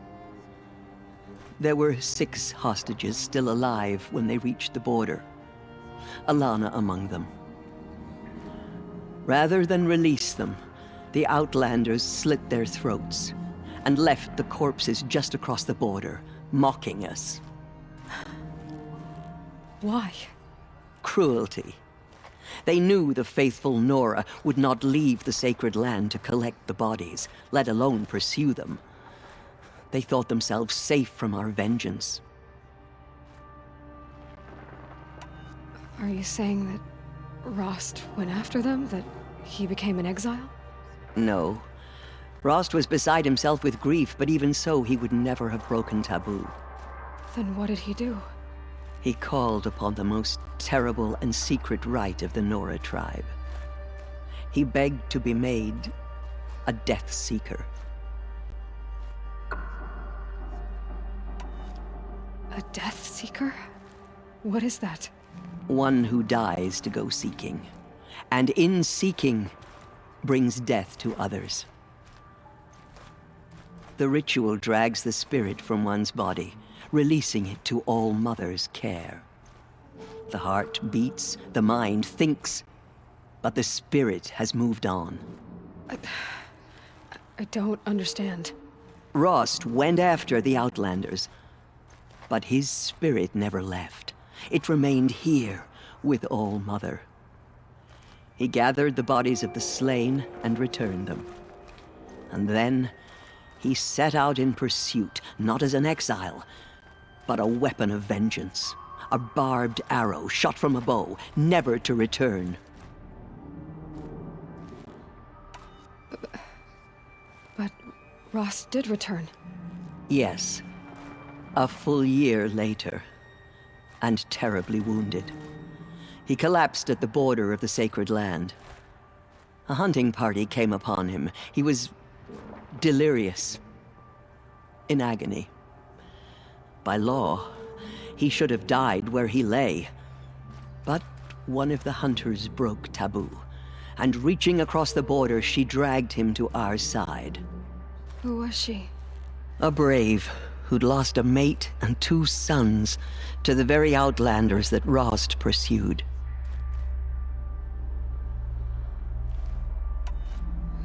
There were 6 hostages still alive when they reached the border, Alana among them. Rather than release them, the Outlanders slit their throats and left the corpses just across the border, mocking us. Why? Cruelty. They knew the faithful Nora would not leave the sacred land to collect the bodies, let alone pursue them. They thought themselves safe from our vengeance. Are you saying that Rost went after them? That he became an exile? No. Rost was beside himself with grief, but even so, he would never have broken taboo. Then what did he do? He called upon the most terrible and secret rite of the Nora tribe. He begged to be made a Death Seeker. A Death Seeker? What is that? One who dies to go seeking, and in seeking, brings death to others. The ritual drags the spirit from one's body, releasing it to All Mother's care. The heart beats, the mind thinks, but the spirit has moved on. I don't understand. Rost went after the Outlanders, but his spirit never left. It remained here with All Mother. He gathered the bodies of the slain and returned them. And then he set out in pursuit, not as an exile, but a weapon of vengeance. A barbed arrow shot from a bow, never to return. But Rost did return. Yes. A full year later, and terribly wounded. He collapsed at the border of the sacred land. A hunting party came upon him. He was delirious, in agony. By law, he should have died where he lay. But one of the hunters broke taboo, and reaching across the border, she dragged him to our side. Who was she? A brave who'd lost a mate and 2 sons to the very Outlanders that Rost pursued.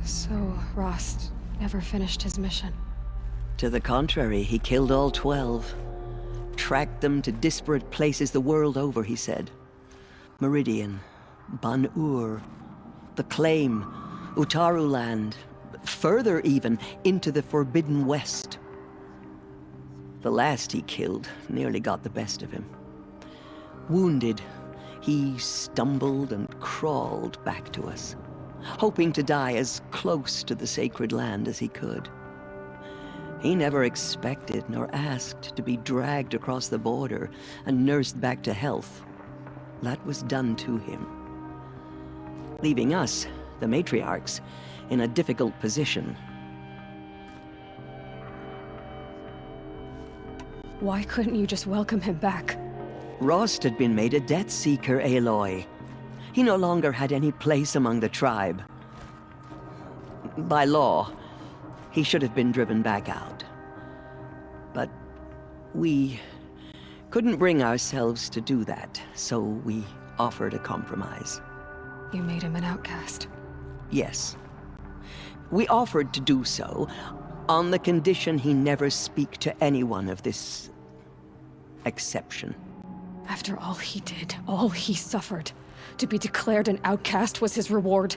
So Rost never finished his mission? To the contrary, he killed all 12. Tracked them to disparate places the world over, he said. Meridian, Ban-Ur, the Claim, Utaru Land, further even, into the Forbidden West. The last he killed nearly got the best of him. Wounded, he stumbled and crawled back to us, hoping to die as close to the sacred land as he could. He never expected nor asked to be dragged across the border and nursed back to health. That was done to him, leaving us, the matriarchs, in a difficult position. Why couldn't you just welcome him back? Rost had been made a Death Seeker, Aloy. He no longer had any place among the tribe. By law, he should have been driven back out. But we couldn't bring ourselves to do that, so we offered a compromise. You made him an outcast. Yes. We offered to do so on the condition he never speak to anyone of this exception. After all he did, all he suffered, to be declared an outcast was his reward.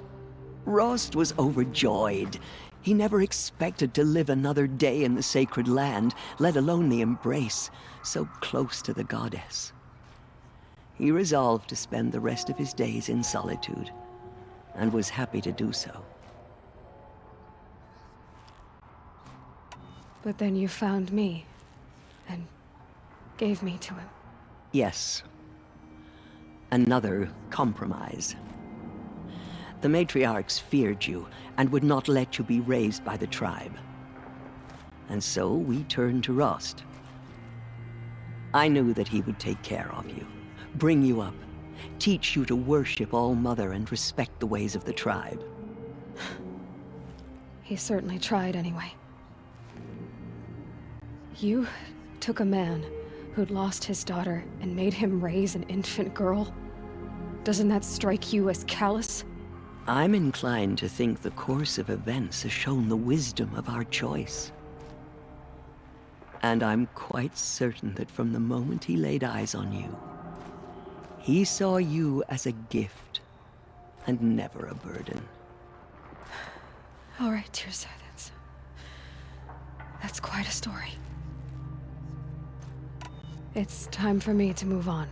Rost was overjoyed. He never expected to live another day in the sacred land, let alone the embrace, so close to the goddess. He resolved to spend the rest of his days in solitude, and was happy to do so. But then you found me, and gave me to him. Yes. Another compromise. The matriarchs feared you, and would not let you be raised by the tribe. And so we turned to Rost. I knew that he would take care of you, bring you up, teach you to worship All-Mother and respect the ways of the tribe. He certainly tried anyway. You took a man who'd lost his daughter and made him raise an infant girl? Doesn't that strike you as callous? I'm inclined to think the course of events has shown the wisdom of our choice. And I'm quite certain that from the moment he laid eyes on you, he saw you as a gift and never a burden. All right, Tirsa, that's quite a story. It's time for me to move on.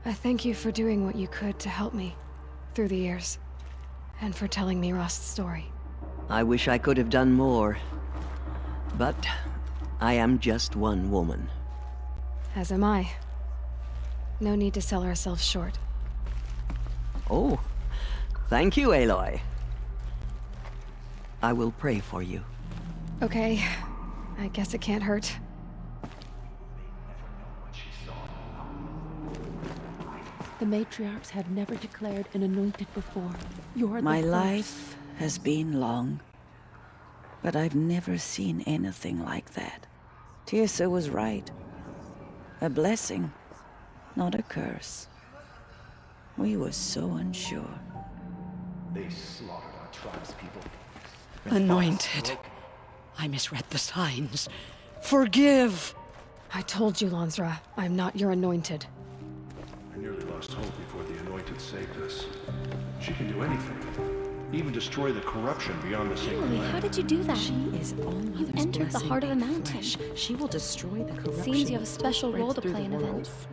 I thank you for doing what you could to help me through the years, and for telling me Rost's story. I wish I could have done more, but I am just one woman. As am I. No need to sell ourselves short. Oh, thank you, Aloy. I will pray for you. Okay, I guess it can't hurt. The matriarchs have never declared an anointed before. You're My the life has been long, but I've never seen anything like that. Tirsa was right. A blessing, not a curse. We were so unsure. They slaughtered our tribe's people. Anointed. I misread the signs. Forgive! I told you, Lansra, I'm not your anointed. I nearly lost hope before the Anointed saved us. She can do anything. Even destroy the corruption beyond the sacred Really, land. how did you do that? She is All-Mother's You entered the blessing heart of the made mountain. flesh. She will destroy the corruption. Seems you have a special that role to spreads play in through the world. events.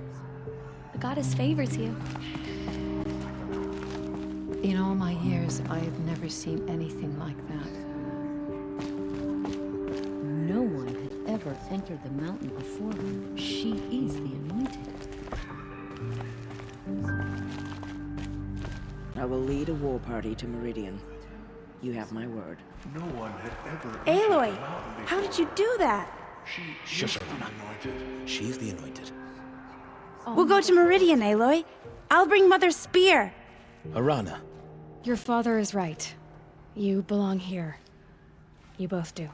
The goddess favors you. In all my years, I have never seen anything like that. No one had ever entered the mountain before her. She is the anointed. I will lead a war party to Meridian. You have my word. No one had ever Aloy, how did you do that? Shush, Arana. She is the anointed. We'll go to Meridian, Aloy. I'll bring Mother's spear. Arana. Your father is right. You belong here. You both do.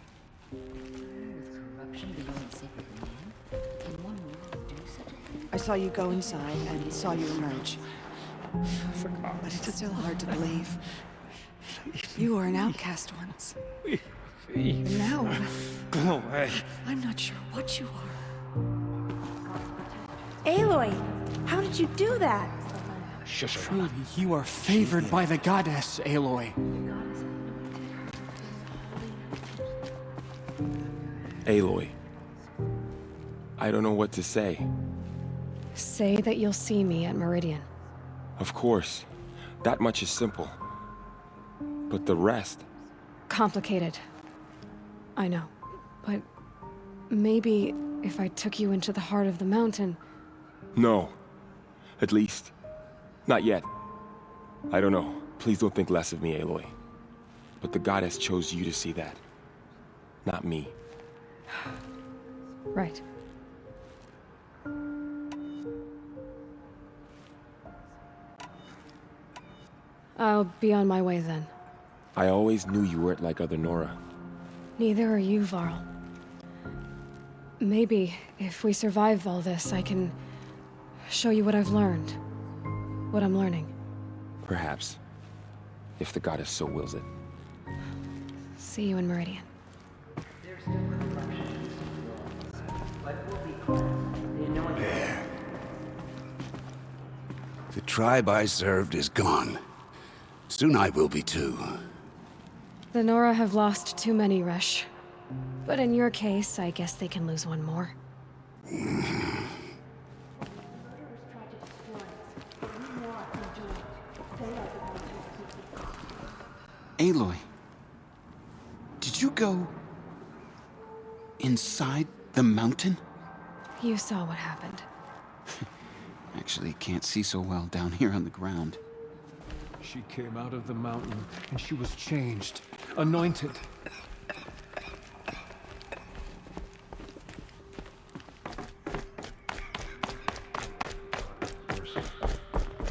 I saw you go inside and saw you emerge. But it's still hard to believe. You were an outcast once. And now, Go away. I'm not sure what you are. Aloy, how did you do that? Shush, Truly, you are favored by the goddess, Aloy. Aloy. I don't know what to say. Say that you'll see me at Meridian. Of course. That much is simple. But the rest? Complicated. I know. But maybe if I took you into the heart of the mountain... No. At least, not yet. I don't know. Please don't think less of me, Aloy. But the goddess chose you to see that. Not me. Right. I'll be on my way then. I always knew you weren't like other Nora. Neither are you, Varl. Maybe, if we survive all this, I can show you what I've learned. What I'm learning. Perhaps. If the goddess so wills it. See you in Meridian. There. The tribe I served is gone. Soon I will be too. The Nora have lost too many, Resh. But in your case, I guess they can lose one more. Aloy, did you go inside the mountain? You saw what happened. Actually, can't see so well down here on the ground. She came out of the mountain, and she was changed, anointed.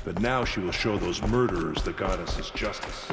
But now she will show those murderers the goddess's justice.